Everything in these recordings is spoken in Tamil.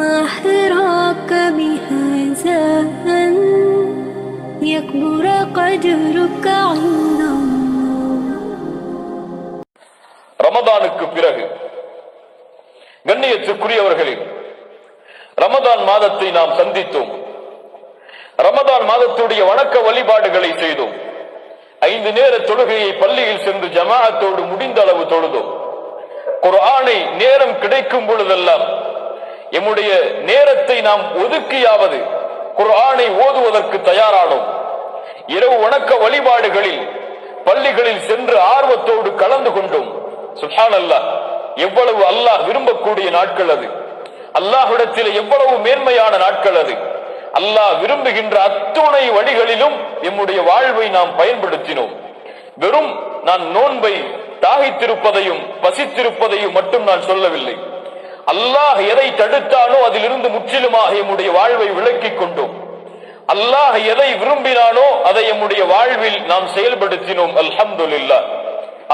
ما حراك بهذا أن يكبر قدرك عند الله. ரமதானுக்கு பிறகு கண்ணியத்துக்குரியவர்களே, ரமதான் மாதத்தை நாம் சந்தித்தோம். ரமதான் மாதத்துடைய வணக்க வழிபாடுகளை செய்தோம். 5 நேர தொழுகையை பள்ளியில் சென்று ஜமாஅத்தோடு முடிந்த அளவு தொழுதோம். குர்ஆனை நேரம் கிடைக்கும் பொழுதெல்லாம் எம்முடைய நேரத்தை நாம் ஒதுக்கியாவது குர்ஆனை ஓதுவதற்கு தயாரானோம். இரவு வணக்க வழிபாடுகளில் பள்ளிகளில் சென்று ஆர்வத்தோடு கலந்து கொண்டோம். சுப்ஹானல்லாஹ், எவ்வளவு அல்லாஹ் விரும்பக்கூடிய நாட்கள் அது. அல்லாஹ்விடத்தில் எவ்வளவு மேன்மையான நாட்கள் அது. அல்லாஹ் விரும்புகின்ற அத்துணை வழிகளிலும் எம்முடைய வாழ்வை நாம் பயன்படுத்தினோம். வெறும் நான் நோன்பை தாகித்திருப்பதையும் பசித்திருப்பதையும் மட்டும் நான் சொல்லவில்லை. அல்லாஹ் எதை தடுத்தானோ அதிலிருந்து முற்றிலுமாக எம்முடைய வாழ்வை விலக்கிக் கொண்டோம். அல்லாஹ் எதை விரும்பினானோ அதை எம்முடைய வாழ்வில் நாம் செயல்படுத்தினோம். அல்ஹம்துலில்லாஹ்.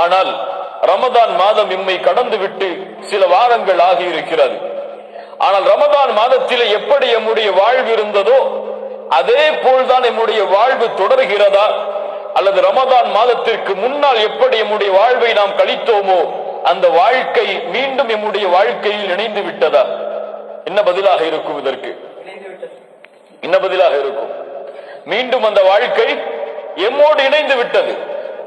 ஆனால் ரமதான் மாதம் எம்மை கடந்து விட்டு சில வாரங்கள் ஆகியிருக்கிறது. ஆனால் ரமதான் மாதத்திலே எப்படி எம்முடைய வாழ்வு இருந்ததோ அதே போல்தான் எம்முடைய வாழ்வு தொடர்கிறதா, அல்லது ரமதான் மாதத்திற்கு முன்னால் எப்படி எம்முடைய வாழ்வை நாம் கழித்தோமோ அந்த வாழ்க்கை மீண்டும் எம்முடைய வாழ்க்கையில் இணைந்து விட்டதா? என்ன பதிலாக இருக்கும் இதற்கு? என்ன பதிலாக இருக்கும்? மீண்டும் அந்த வாழ்க்கை எம்மோடு இணைந்து விட்டது.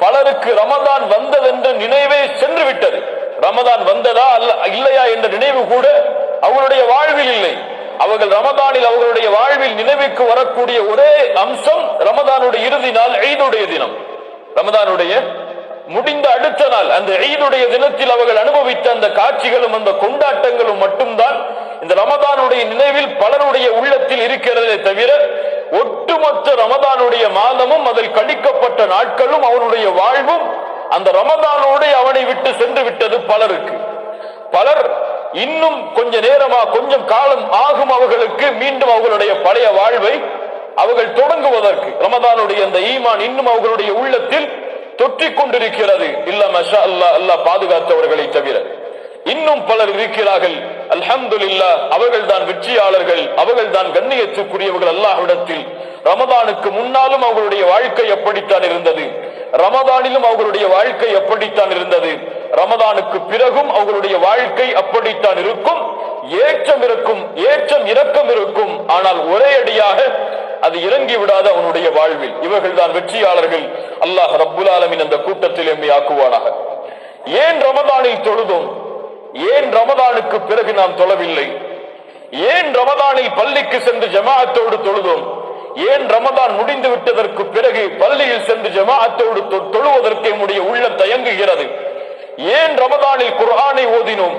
பலருக்கு ரமதான் வந்ததென்ற நினைவே சென்று விட்டது. ரமதான் வந்ததா இல்லையா என்ற நினைவு கூட அவர்களுடைய வாழ்வில் இல்லை. அவர்கள் ரமதானில் அவர்களுடைய வாழ்வில் நினைவுக்கு வரக்கூடிய ஒரே அம்சம் ரமதானுடைய இறுதி நாள், ஈதுடைய தினம். ரமதானுடைய முடிந்த அடுத்த நாள் அந்த ஈதுடைய தினத்தில் அவர்கள் அனுபவித்த அந்த காட்சிகளும் அந்த கொண்டாட்டங்களும் மட்டும்தான் இந்த ரமதானுடைய நினைவில் பலருடைய உள்ளத்தில் இருக்கிறதே தவிர ஒட்டுமொத்த ரமதானுடைய மாதமும் அதில் கழிக்கப்பட்ட நாட்களும் அவனுடைய வாழ்வும் அந்த ரமதானோடு அவனை விட்டு சென்று விட்டது பலருக்கு. பலர் இன்னும் கொஞ்ச நேரமா கொஞ்சம் காலம் ஆகும் அவர்களுக்கு மீண்டும் அவர்களுடைய பழைய வாழ்வை அவர்கள் தொடங்குவதற்கு. ரமதானுடைய அந்த ஈமான் இன்னும் அவர்களுடைய உள்ளத்தில் தொற்றிக் கொண்டிருக்கிறது. இல்ல மஷா அல்லாஹ், அல்லாஹ் பாதுகாத்தவர்களை தவிர இன்னும் பலர் இருக்கிறார்கள். அல்ஹம்துலில்லாஹ், அவர்கள் தான் வெற்றியாளர்கள், அவர்கள் தான் கண்ணியத்துக்குரியவர்கள் அல்லாஹ்விடத்தில். ரமதானுக்கு முன்னாலும் அவர்களுடைய வாழ்க்கை எப்படித்தான் இருந்தது, ரமதானிலும் அவர்களுடைய வாழ்க்கை எப்படித்தான் இருந்தது, ரமதானுக்கு பிறகும் அவர்களுடைய வாழ்க்கை அப்படித்தான் இருக்கும். ஏற்றம் இருக்கும், ஏற்றம் இரக்கம் இருக்கும். ஆனால் ஒரே அடியாக அது இறங்கி விடாத அவனுடைய வாழ்வில். இவர்கள் தான் வெற்றியாளர்கள். அல்லாஹ் ரப்புல் ஆலமீன் அந்த கூட்டத்தில் எம்மை ஆக்குவானாக. ஏன் ரமதானில் தொழுதோம்? ஏன் ரமதானுக்கு பிறகு நாம் தொழவில்லை? ஏன் ரமதானில் பள்ளிக்கு சென்று ஜமாஅத்தோடு தொழுதோம்? ஏன் ரமதான் முடிந்து விட்டதற்கு பிறகு பள்ளியில் சென்று ஜமாஅத்தோடு தொழுவதற்கு நம்முடைய உள்ளம் தயங்குகிறது? ஏன் ரமதானில் குர்ஆனை ஓதினோம்?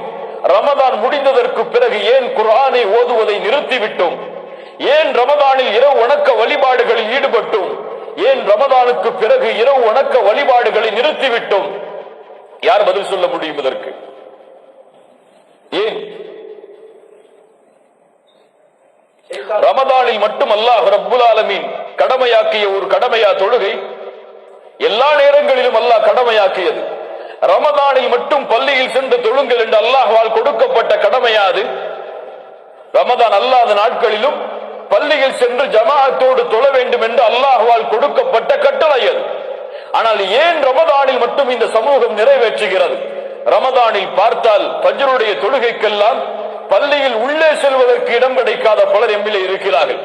ரமதான் முடிந்ததற்கு பிறகு ஏன் குர்ஆனை ஓதுவதை நிறுத்திவிட்டோம்? ஏன் ரமதானில் இரவு வணக்க வழிபாடுகளில் ஈடுபட்டோம்? ஏன் ரமதானுக்கு பிறகு இரவு வணக்க வழிபாடுகளை நிறுத்திவிட்டோம்? யார் பதில் சொல்ல முடியும் இதற்கு? ஏன் ரமதானில் மட்டும் அல்லாஹ் ரப்புல் ஆலமீன் கடமையாக்கிய ஒரு கடமையா தொழுகை? எல்லா நேரங்களிலும் அல்லாஹ் கடமையாக்கியது. ரமதானில் மட்டும் பள்ளியில் சென்று தொழுங்கள் என்று அல்லாஹ்வால் கொடுக்கப்பட்ட கடமையாது? ரமதான் அல்லாத நாட்களிலும் பள்ளியில் சென்று ஜமாஅத்தோடு தொழ வேண்டும் என்று அல்லாஹ்வால் கொடுக்கப்பட்ட கட்டளை அது. ஆனால் ஏன் ரமதானில் மட்டும் இந்த சமூகம் நிறைவேற்றுகிறது? ரமதானில் பார்த்தால் ஃபஜ்ருடைய தொழுகைக்கெல்லாம் பள்ளியில் உள்ளே செல்வதற்கு இடம் கிடைக்காத பலர் எம்மிலே இருக்கிறார்கள்.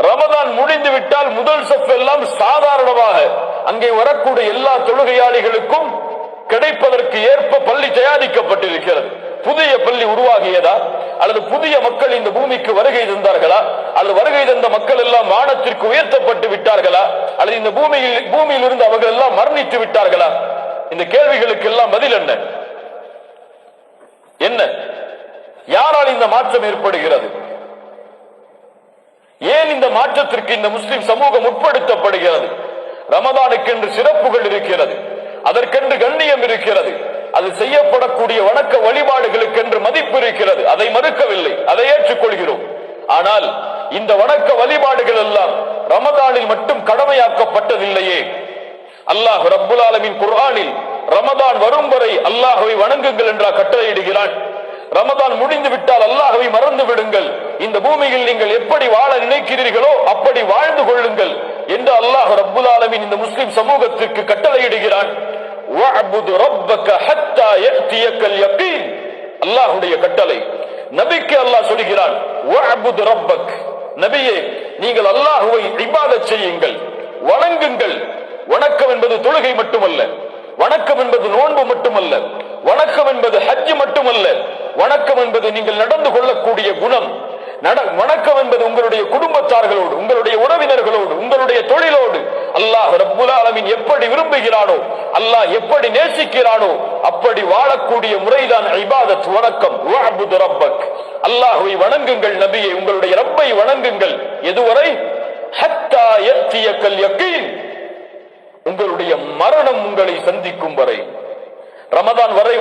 ரமதான் முடிந்து விட்டால் முதல் சஃப் எல்லாம் சாதாரணமாக அங்கே வரக்கூடிய எல்லா தொழுகையாளிகளுக்கும் கிடைப்பதற்கு ஏற்ப பள்ளி தயாரிக்கப்பட்டிருக்கிறது. புதிய பள்ளி உருவாகியதா, அல்லது புதிய மக்கள் இந்த பூமிக்கு வருகை தந்தார்களா, அல்லது வருகை தந்த மக்கள் எல்லாம் வானத்திற்கு உயர்த்தப்பட்டு விட்டார்களா, அல்லது இந்த பூமியில் இருந்து அவர்கள் எல்லாம் மரணித்து விட்டார்களா? இந்த கேள்விகளுக்கு எல்லாம் பதில் என்ன? என்ன யாரால் இந்த மாற்றம் ஏற்படுகிறது? ஏன் இந்த மாற்றத்திற்கு இந்த முஸ்லிம் சமூகம் உட்படுத்தப்படுகிறது? ரமதானுக்கென்று சிறப்புகள் இருக்கிறது, அதற்கென்று கண்ணியம் இருக்கிறது, அது செய்யப்படக்கூடிய வணக்க வழிபாடுகளுக்கென்று மதிப்பு இருக்கிறது. அதை மறுக்கவில்லை, அதை ஏற்றுக்கொள்கிறோம். ஆனால் இந்த வணக்க வழிபாடுகள் எல்லாம் ரமதானில் மட்டும் கடமையாக்கப்பட்டதில்லையே. அல்லாஹ் ரப்புல் ஆலமீன் குர்ஆனில் ரமதான் வரும் வரை அல்லாஹ்வை வணங்குங்கள் என்ற கட்டளையிடுகிறான். ரமதான் முடிந்து விட்டால் அல்லாஹ்வை மறந்து விடுங்கள் இந்த பூமியில் நீங்கள் எப்படி வாழ நினைக்கிறீர்களோ அப்படி வாழ்ந்து கொள்ளுங்கள் என்று அல்லாஹ் ரப்புல் ஆலமீன் இந்த முஸ்லிம் சமூகத்திற்கு கட்டளையிடுகிறான். வஅபுது ரப்பக ஹத்தா யஅதியக்கல் யகீன், அல்லாஹ்வுடைய கட்டளை. நபிக்கு அல்லாஹ் சொல்கிறான், வஅபுது ரப்பக், நபியே நீங்கள் அல்லாஹ்வை இபாதத் செய்யுங்கள், வணங்குங்கள். வணக்கம் என்பது தொழுகை மட்டுமல்ல, வணக்கம் என்பது நோன்பு மட்டுமல்ல, வணக்கம் என்பது ஹஜ் மட்டுமல்ல, வணக்கம் என்பது நீங்கள் நடந்து கொள்ளக்கூடிய குணம். வணக்கம் என்பது உங்களுடைய குடும்பத்தார்களோடு, உங்களுடைய உறவினர்களோடு, உங்களுடைய தொழிலோடு அல்லாஹ் ரப்புல் ஆலமீன் எப்படி விரும்புகிறானோ, அல்லாஹ் எப்படி நேசிக்கிறானோ அப்படி வாழக்கூடிய முறைதான் இபாதத், வணக்கம். வஅபுது ரப்பக், அல்லாஹ்வை வணங்குங்கள் நபியே, உங்களுடைய ரப்பை வணங்குங்கள். எதுவரை? ஹத்தா யஅதியக்கல் யகீன், உங்களுடைய மரணம் உங்களை சந்திக்கும் வரை. ரமதான் வரை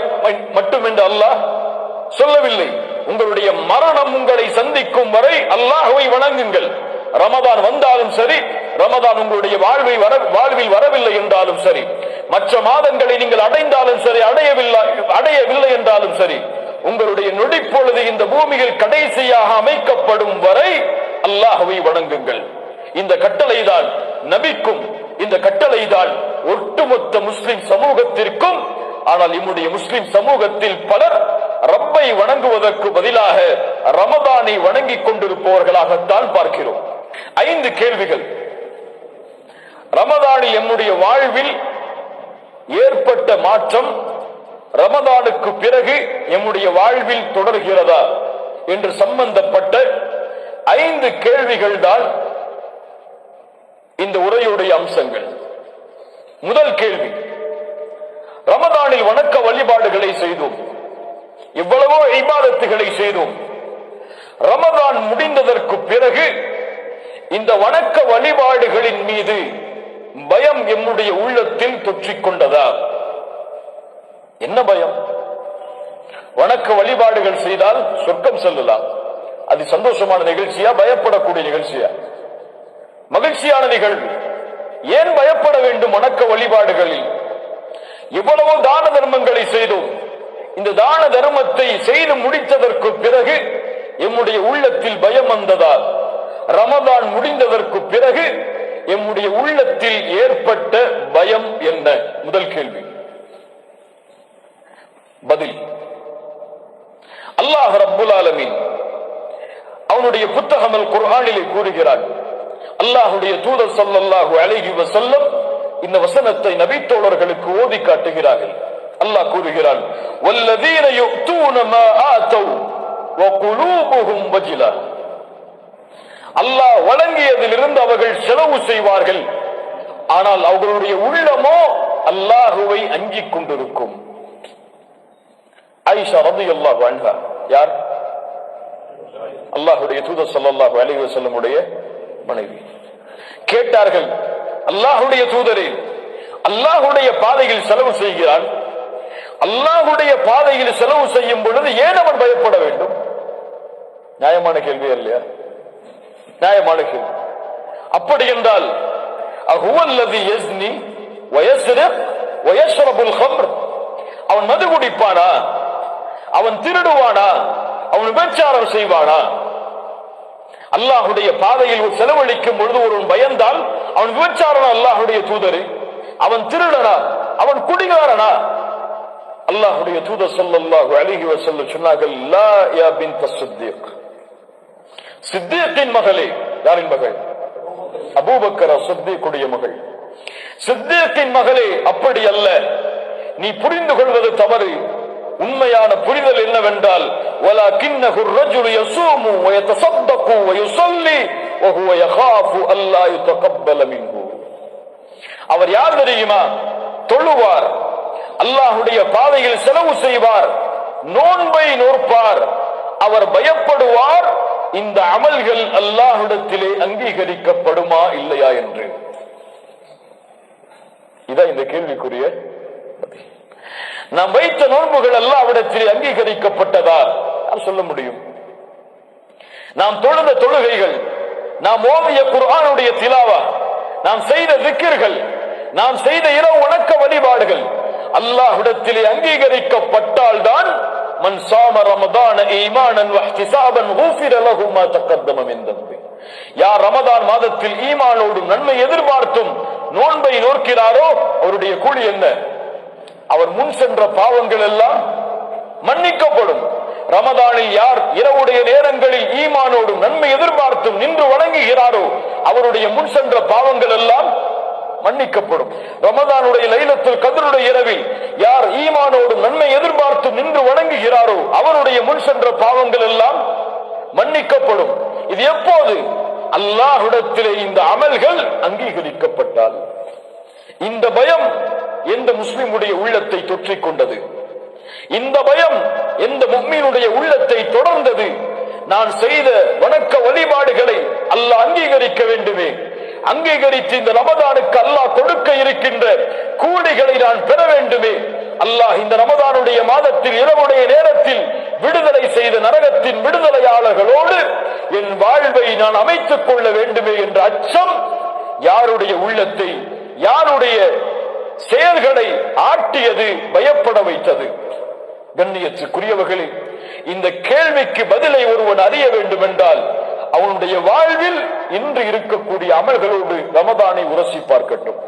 மட்டுமென்று அல்லாஹ் சொல்லவில்லை, உங்களுடைய மரணம் உங்களை சந்திக்கும் வரை அல்லாஹ்வை வணங்குங்கள். ரமதான் வந்தாலும் சரி, ரமதான் உங்களுடைய வாழ்வில் வரவில்லை என்றாலும் சரி, மற்ற மாதங்களை நீங்கள் அடைந்தாலும் சரி, அடையவில்லை என்றாலும் சரி, உங்களுடைய நொடிப்பொழுது இந்த பூமியில் கடைசியாக அமைக்கப்படும் வரை அல்லாஹ்வை வணங்குங்கள். இந்த கட்டளைதான் நபிக்கும், இந்த கட்டளைதான் ஒட்டுமொத்த முஸ்லிம் சமூகத்திற்கும். ஆனால் நம்முடைய முஸ்லிம் சமூகத்தில் பலர் ரப்பை வணங்குவதற்கு பதிலாக ரமதானை வணங்கிக் கொண்டிருப்பவர்களாகத்தான் பார்க்கிறோம். 5 கேள்விகள். ரமதானில் நம்முடைய வாழ்வில் ஏற்பட்ட மாற்றம் ரமதானுக்கு பிறகு நம்முடைய வாழ்வில் தொடர்கிறதா என்று சம்பந்தப்பட்ட 5 கேள்விகள் தான் இந்த உரையுடைய அம்சங்கள். முதல் கேள்வி, ரமதானில் வணக்க வழிபாடுகளை செய்தோம், எவ்வளவோ இபாதத்துகளை செய்தோம். ரமதான் முடிந்ததற்கு பிறகு இந்த வணக்க வழிபாடுகளின் மீது பயம் நம்முடைய உள்ளத்தில் தொற்றிக் கொண்டதா? என்ன பயம்? வணக்க வழிபாடுகள் செய்தால் சொர்க்கம் செல்லலாம், அது சந்தோஷமான நிகழ்ச்சியா, பயப்படக்கூடிய நிகழ்ச்சியா? மகிழ்ச்சியான நிகழ்வு. ஏன் பயப்பட வேண்டும்? வணக்க வழிபாடுகளில் எவ்வளவோ தான தர்மங்களை செய்தோம். இந்த தான தர்மத்தை செய்து முடித்ததற்கு பிறகு எம்முடைய உள்ளத்தில் பயம் வந்ததா? ரமதான் முடிந்ததற்கு பிறகு எம்முடைய உள்ளத்தில் ஏற்பட்ட பயம் என்ன? முதல் கேள்வி. பதில், அல்லாஹ் ரப்புல் ஆலமீன் அவனுடைய புத்தகம் அல் குர்ஆனிலே கூறுகிறான். அல்லாஹ்வுடைய தூதர் ஸல்லல்லாஹு அலைஹி வஸல்லம் இந்த வசனத்தை நபி தோழர்களுக்கு ஓதி காட்டுகிறார்கள். அல்லாஹ் கூறுகிறான், வல்லதீன யுக்தூன மா ஆதௌ வகுலூபுஹும் வஜிலா, அல்லாஹ் வழங்கியதிலிருந்து அவர்கள் செலவு செய்வார்கள், ஆனால் அவர்களுடைய உள்ளமோ அல்லாஹுவை அஞ்சிக் கொண்டிருக்கும். ஆயிஷா ரலியல்லாஹு அன்ஹா யார்? அல்லாஹ்வுடைய தூதர் ஸல்லல்லாஹு அலைஹி வஸல்லம் உடைய மனைவி. கேட்டார்கள், அல்லாஹ்வுடைய தூதரே, அல்லாஹ்வுடைய பாதையில் செலவு செய்கிறான், அல்லாஹ்வுடைய பாதையில் செலவு செய்யும் பொழுது ஏன் அவன் பயப்பட வேண்டும்? நியாயமான கேள்வி இல்லையா? நியாயமான கேள்வி. அப்படி என்றால் அஹுவல்லதி யஸ்னி வயஸ்ரிக் வயஷ்ரபுல் ஹம்ர், அவன் மது குடிப்பானா? அவன் திருடுவானா? அவன் விபச்சாரம் செய்வானா? அல்லாஹ்வுடைய பாதையில் செலவழிக்கும் பொழுது ஒருவன் பயந்தால் அவன் விபச்சாரனா? அல்லாஹ்வுடைய தூதரே, அவன் திருடனா? அவன் குடிகாரனா? அல்லாஹ்வுடைய தூதர் ஸல்லல்லாஹு அலைஹி வஸல்லம் சொன்னார்கள், லா யா பின்த் ஸித்தீக், சித்தீக்கின் மகளே. யாரின் மகள்? அபூபக்கர் ஸித்தீக்குடைய மகள். சித்தீக்கின் மகளே, அப்படி அல்ல, நீ புரிந்து கொள்வது தவறு. உண்மையான புரிதல் என்னவென்றால், வலக்கின்னஹு الرجل يصوم ويتصدق ويصلي وهو يخاف الا يتقبل منه. அவர் யார் தெரியுமா? தொழுவார், அல்லாஹ்வுடைய பாதையில் செலவு செய்வார், நோன்பை நோற்பார், அவர் பயப்படுவார் இந்த அமல்கள் அல்லாஹ்விடத்திலே அங்கீகரிக்கப்படுமா இல்லையா என்று. இதான் இந்த கேள்விக்குரிய. நாம் வைத்த நோன்புகள் அல்லாஹ்விடத்திலே அங்கீகரிக்கப்பட்டதா? சொல்ல முடியும். நாம் தொழுத தொழுகைகள், நாம் ஓதிய குர்ஆனுடைய திலாவா, நாம் செய்த திக்ர்கள், நாம் செய்த இரவு வணக்க வழிபாடுகள் அல்லாஹ்விடத்திலே அங்கீகரிக்கப்பட்டால் தான் மன் ஸாம ரமதான ஈமானன் வஹ்திஸாபன் குஃபிர லஹு மா தகத்தம மின் தம்பி. யார் ரமதான் மாதத்தில் ஈமானோடும் நன்மை எதிர்பார்த்தும் நோன்பை நோக்கிறாரோ அவருடைய கூலி என்ன? அவர் முன் சென்ற பாவங்கள் எல்லாம் மன்னிக்கப்படும். ரமதானில் யார் இரவுடைய நேரங்களில் ஈமானோடும் நன்மை எதிர்பார்த்தும் நின்று வணங்குகிறாரோ அவருடைய முன் சென்ற பாவங்கள் எல்லாம் மன்னிக்கப்படும். ரமதானுடைய லைலத்துல் கத்ருடைய இரவில் யார் ஈமானோடும் நன்மை எதிர்பார்த்து நின்று வணங்குகிறாரோ அவருடைய முன் சென்ற பாவங்கள் எல்லாம் மன்னிக்கப்படும். இது எப்போது? அல்லாஹ்விடத்திலே இந்த அமல்கள் அங்கீகரிக்கப்பட்டால். இந்த பயம் எந்த முஸ்லிமுடைய உள்ளத்தை தொற்றிக் கொண்டது? இந்த பயம் எந்த முஃமினுடைய உள்ளத்தை தொடர்ந்தது? நான் செய்த வணக்க வழிபாடுகளை அல்லாஹ் அங்கீகரிக்க வேண்டுமே, அங்கீகரித்து இந்த ரமதானுக்கு அல்லாஹ் கொடுக்க இருக்கின்ற கூலிகளை நான் பெற வேண்டுமே, அல்லாஹ் இந்த ரமதானுடைய மாதத்தில் இரவுடைய நேரத்தில் விடுதலை செய்த நரகத்தின் விடுதலையாளர்களோடு என் வாழ்வை நான் அமைத்துக் கொள்ள வேண்டுமே என்ற அச்சம் யாருடைய உள்ளத்தை, யாருடைய செயல்களை ஆட்டியது, பயப்பட வைத்தது? கண்ணியத்துக்குரியவர்களே, இந்த கேள்விக்கு பதிலை ஒருவன் அறிய வேண்டும் என்றால் அவனுடைய வாழ்வில் இன்று இருக்கக்கூடிய அமல்களோடு ரமதானை உரசி பார்க்கட்டும்.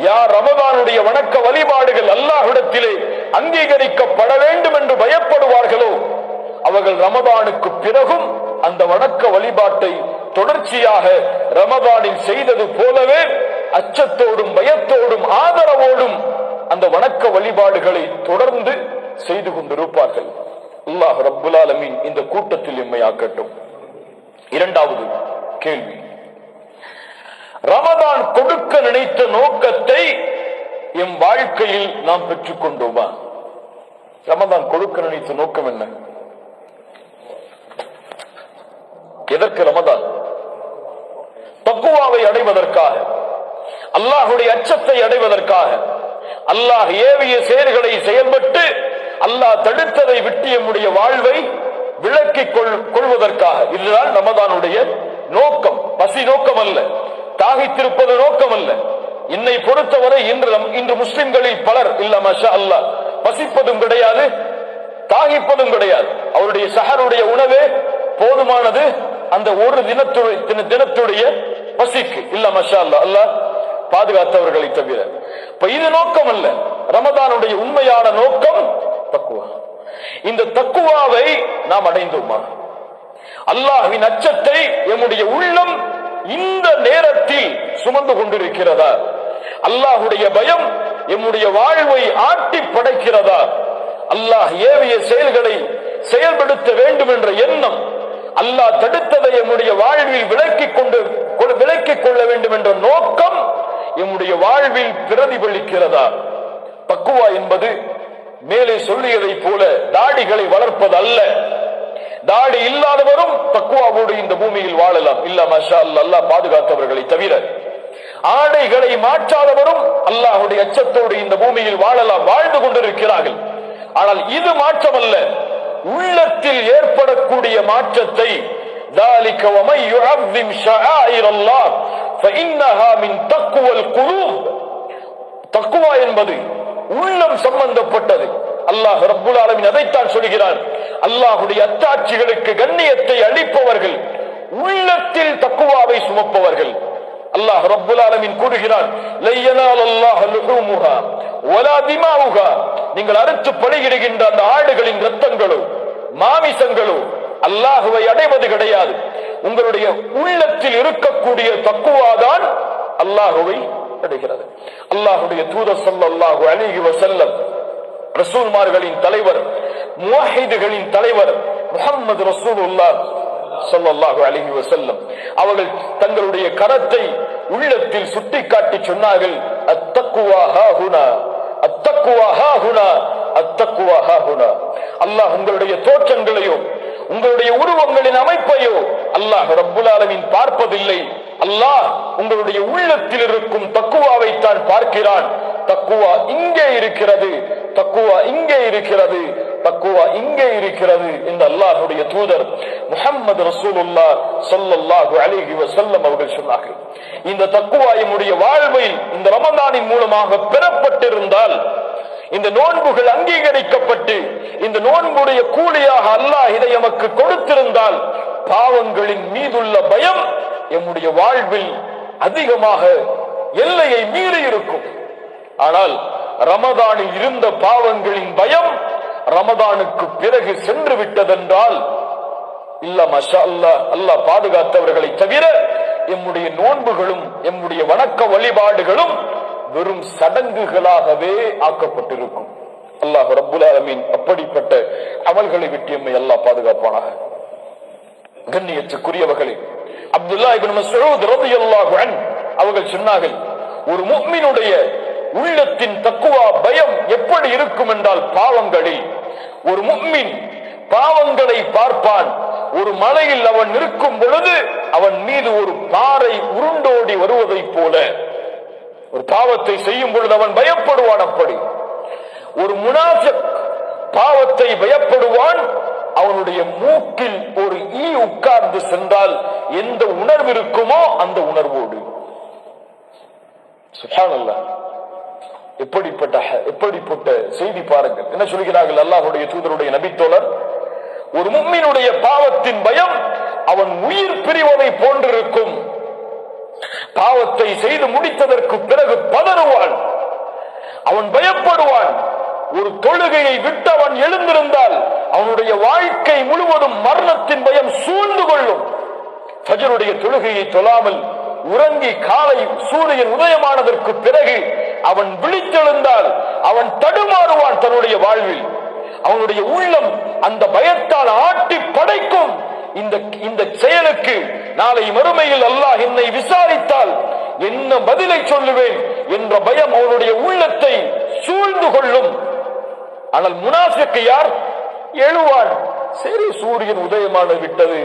யார் ரமதானுடைய வணக்க வழிபாடுகள் அல்லாஹ்விடத்திலே அங்கீகரிக்கப்பட வேண்டும் என்று பயப்படுவார்களோ அவர்கள் ரமதானுக்கு பிறகும் அந்த வணக்க வழிபாட்டை தொடர்ச்சியாக ரமதானில் செய்தது போலவே அச்சத்தோடும் பயத்தோடும் ஆதரவோடும் அந்த வணக்க வழிபாடுகளை தொடர்ந்து செய்து கொண்டிருப்பார்கள். அல்லாஹ் ரப்புல் ஆலமீன் இந்த கூட்டத்தில் எம்மையாக்கட்டும். இரண்டாவது கேள்வி, ரமதான் கொடுக்க நினைத்த நோக்கத்தை எம் வாழ்க்கையில் நாம் பெற்றுக் கொண்டோமா? ரமதான் கொடுக்க நினைத்த நோக்கம் என்ன? எதற்கு ரமதான்? தக்வாவை அடைவதற்காக, அல்லாஹுடைய அச்சத்தை அடைவதற்காக, அல்லாஹ் ஏவிய செயல்களை செயல்பட்டு அல்லாஹ் தடுத்ததை விட்டு நம்முடைய வாழ்வை விலக்கிக் கொள்வதற்காக. இதுதான் ரமதானுடைய நோக்கம். பசி நோக்கம் அல்ல, தாகித்திருப்பது நோக்கம் அல்ல. என்னை பொறுத்தவரை இன்று முஸ்லிம்களில் பலர் இல்ல மாஷா அல்லாஹ் பசிப்பதும் கிடையாது, தாகிப்பதும் கிடையாது. அவருடைய சஹருடைய உணவே போதுமானது அந்த ஒரு தினத்துடைய பசிக்கு. இல்ல மாஷா அல்லாஹ், அல்லாஹ் பாதுகாத்தவர்களை தவிர. இது நோக்கம் அல்ல. ரமதானுடைய உண்மையான நோக்கம் தக்குவா. இந்த தக்குவாவை நாம் அடைந்தோமா? அல்லாஹ்வின் அச்சத்தை எம்முடைய உள்ளம் இந்த நேரத்தில் சுமந்து கொண்டிருக்கிறதா? அல்லாஹுடைய பயம் எம்முடைய வாழ்வை ஆட்டி படைக்கிறதா? அல்லாஹ் ஏவிய செயல்களை செயல்படுத்த வேண்டும் என்ற எண்ணம், அல்லாஹ் தடுத்ததை எம்முடைய வாழ்வில் விலக்கிக் கொள்ள வேண்டும் என்ற நோக்கம் எம்முடைய வாழ்வில் பிரதிபலிக்கிறதா? தக்குவா என்பது மேலே சொல்லியதை போல தாடிகளை வளர்ப்பது அல்ல. தாடி இல்லாதவரும் தக்குவாவோடு இந்த பூமியில் வாழலாம். இல்ல மாஷா அல்லாஹ், அல்லாஹ் பாதுகாத்தவர்களை தவிர. ஆடைகளை மாற்றாதவரும் அல்லாஹுடைய அச்சத்தோடு இந்த பூமியில் வாழலாம், வாழ்ந்து கொண்டிருக்கிறார்கள். ஆனால் இது மாற்றம் அல்ல. உள்ளத்தில் ஏற்படக்கூடிய மாற்றத்தை ذَلِكَ وَمَن يُعَظِّمْ شَعَائِرَ اللَّهِ فَإِنَّهَا مِن تَقْوَى الْقُلُوبِ. தக்வா என்பது உள்ளம் சம்பந்தப்பட்டது. அல்லாஹ் ரப்புல் ஆலமீன் அதைத்தான் சொல்கிறான். அல்லாஹுடைய அத்தாட்சிகளுக்கு கண்ணியத்தை அளிப்பவர்கள் உள்ளத்தில் தக்வாவை சுமப்பவர்கள். அல்லாஹ் ரப்புல் ஆலமீன் கூறுகிறான், லன் யனாலல்லாஹ லுஹூமுஹா வலா திமாஉஹா. நீங்கள் அறுத்து பலியிடுகின்ற அந்த ஆடுகளின் இரத்தங்களோ மாமிசங்களோ அல்லாஹுவை அடைவது கிடையாது. உங்களுடைய உள்ளத்தில் இருக்கக்கூடிய தக்வாதான் அல்லாஹுவை அடைகிறது. அல்லாஹுடைய தூதர் ஸல்லல்லாஹு அலைஹி வஸல்லம், ரசூல்மார்களின் தலைவர், முவஹ்ஹிதுகளின் தலைவர் முஹம்மது ரசூலுல்லாஹ் ஸல்லல்லாஹு அலைஹி வஸல்லம் அவர்கள் தங்களுடைய கரத்தை உள்ளத்தில் சுட்டிக்காட்டி சொன்னார்கள், அத்தக்வா ஹாஹுனா, அத்தக்வா ஹாஹுனா, அத்தக்வா ஹாஹுனா. அல்லாஹ் உங்களுடைய தோற்றங்களையோ உங்களுடைய உருவங்களின் அமைப்பையோ அல்லாஹ் ரப்புல் ஆலமீன் பார்ப்பதில்லை. அல்லாஹ் உங்களுடைய உள்ளத்தில் இருக்கும் தக்குவாவை தான் பார்க்கிறான். தக்குவா இங்கே இருக்கிறது, தக்குவா இங்கே இருக்கிறது, தக்குவா இங்கே இருக்கிறது என்று அல்லாஹ்வுடைய தூதர் முஹம்மது ரசூலுல்லாஹ் ஸல்லல்லாஹு அலைஹி வஸல்லம் அவர்கள் சொன்னார்கள். இந்த தக்குவா நம்முடைய வாழ்வில் இந்த ரமதானின் மூலமாக பெறப்பட்டிருந்தால் இந்த நோன்புகள் அங்கீகரிக்கப்பட்டு இந்த நோன்புடைய கூலியாக அல்லாஹ் இதை எமக்கு கொடுத்திருந்தால் பாவங்களின் மீதுள்ள பயம் எம்முடைய வாழ்வில் அதிகமாக எல்லையை மீறி இருக்கும். ஆனால் ரமதானில் இருந்த பாவங்களின் பயம் ரமதானுக்கு பிறகு சென்று விட்டதென்றால் இல்ல மஷா அல்லாஹ், அல்லாஹ் பாதுகாத்தவர்களை தவிர எம்முடைய நோன்புகளும் எம்முடைய வணக்க வழிபாடுகளும் வெறும் சடங்குகளாகவே ஆக்கப்பட்டிருக்கும். அல்லாஹ் ரப்புல் ஆலமீன் அப்படிப்பட்ட அமல்களை விட்டு எம்மை அல்லாஹ் பாதுகாப்பானாக. கண்ணியத்துக்குரியவர்களே, அப்துல்லாஹ் இப்னு மஸ்ஊத் ரலியல்லாஹு அன்ஹு அவர்கள் சொன்னார்கள், ஒரு முஃமினுடைய உள்ளத்தின் தக்வா பயம் எப்படி இருக்கும் என்றால் பாவங்களில் ஒரு முஃமின் பாவங்களை பார்ப்பான். ஒரு மலையில் அவன் இருக்கும் பொழுது அவன் மீது ஒரு பாறை உருண்டோடி வருவதை போல ஒரு பாவத்தை செய்யும் பொழுது அவன் பயப்படுவான். அப்படி ஒரு முனாஃபிக் பாவத்தை பயப்படுவான். அவனுடைய மூக்கில் ஒரு ஈ உட்கார்ந்து சென்றால் எந்த உணர்வு இருக்குமோ அந்த உணர்வோடு. சுப்ஹானல்லாஹ், எப்படிப்பட்ட செய்தி பாருங்கள். என்ன சொல்கிறார்கள் அல்லாஹ்வுடைய தூதருடைய நபித்தோழர், ஒரு முஃமினுடைய பாவத்தின் பயம் அவன் உயிர் பிரிவதை போன்றிருக்கும். பாவத்தை செய்து முடித்ததற்கு பிறகு பதறுவான், அவன் பயப்படுவான். ஒரு தொழுகையை விட்டு அவன் எழுந்திருந்தால் அவனுடைய வாழ்க்கை முழுவதும் மரணத்தின் பயம் சூழ்ந்து கொள்ளும். ஃபஜ்ருடைய தொழுகையை தொழாமல் உறங்கி காலை சூரியன் உதயமானதற்கு பிறகு அவன் விழித்தெழுந்தால் அவன் தடுமாறுவான். தன்னுடைய வாழ்வில் அவனுடைய உள்ளம் அந்த பயத்தால் ஆட்டி படைக்கும். இந்த செயலுக்கு நாளை மறுமையில் அல்லாஹ் என்னை விசாரித்தால் என்ன பதிலை சொல்லுவேன் என்ற பயம் அவனுடைய உள்ளத்தை சூழ்ந்து கொள்ளும். ஆனால் முனாஃபிக் யார்? எழுவான், சரி சூரியன் உதயமான விட்டது,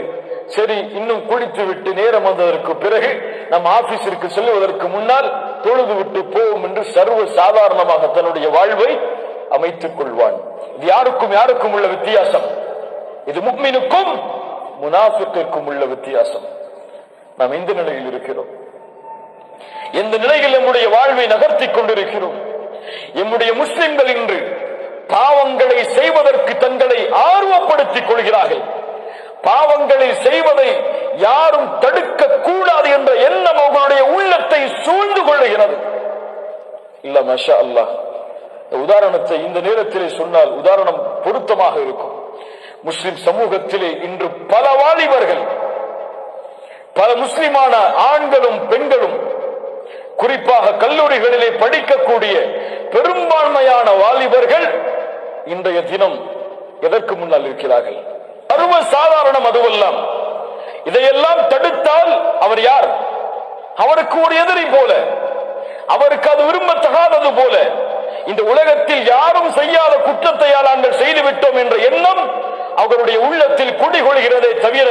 சரி இன்னும் குளித்து விட்டு நேரம் வந்ததற்கு பிறகு நம் ஆபீஸிற்கு செல்வதற்கு முன்னால் தொழுது விட்டு போவோம் என்று சர்வ சாதாரணமாக தன்னுடைய வாழ்வை அமைத்துக் கொள்வான். இது யாருக்கும் உள்ள வித்தியாசம். இது முஃமினுக்கும் முனாஃபிக்குக்கும் உள்ள வித்தியாசம். நாம் எந்த நிலையில் இருக்கிறோம்? எந்த நிலையில் நம்முடைய வாழ்வை நகர்த்தி கொண்டிருக்கிறோம்? நம்முடைய முஸ்லிம்கள் இன்று பாவங்களை செய்வதற்கு தங்களை ஆர்வப்படுத்திக் கொள்கிறார்கள். பாவங்களை செய்வதை யாரும் தடுக்க கூடாது என்ற எண்ணம் அவர்களுடைய உள்ளத்தை சூழ்ந்து கொள்ளுகிறது. இல்ல மாஷா அல்லாஹ், உதாரணத்தை இந்த நேரத்திலே சொன்னால் உதாரணம் பொருத்தமாக இருக்கும். முஸ்லிம் சமூகத்திலே இன்று பல வாலிபர்கள், பல முஸ்லிமான ஆண்களும் பெண்களும், குறிப்பாக கல்லூரிகளிலே படிக்கக்கூடிய பெரும்பான்மையான வாலிபர்கள் இன்றைய தினம் எதற்கு முன்னால் இருக்கிறார்கள்? சர்வ சாதாரணம் அதுவெல்லாம். இதையெல்லாம் தடுத்தால் அவர் யார்? அவருக்கு ஒரு எதிரி போல, அவருக்கு அது விரும்பத்தகாதது போல. இந்த உலகத்தில் யாரும் செய்யாத குற்றத்தை நாங்கள் செய்துவிட்டோம் என்ற எண்ணம் அவர்களுடைய உள்ளத்தில் குடிகொள்கிறதே தவிர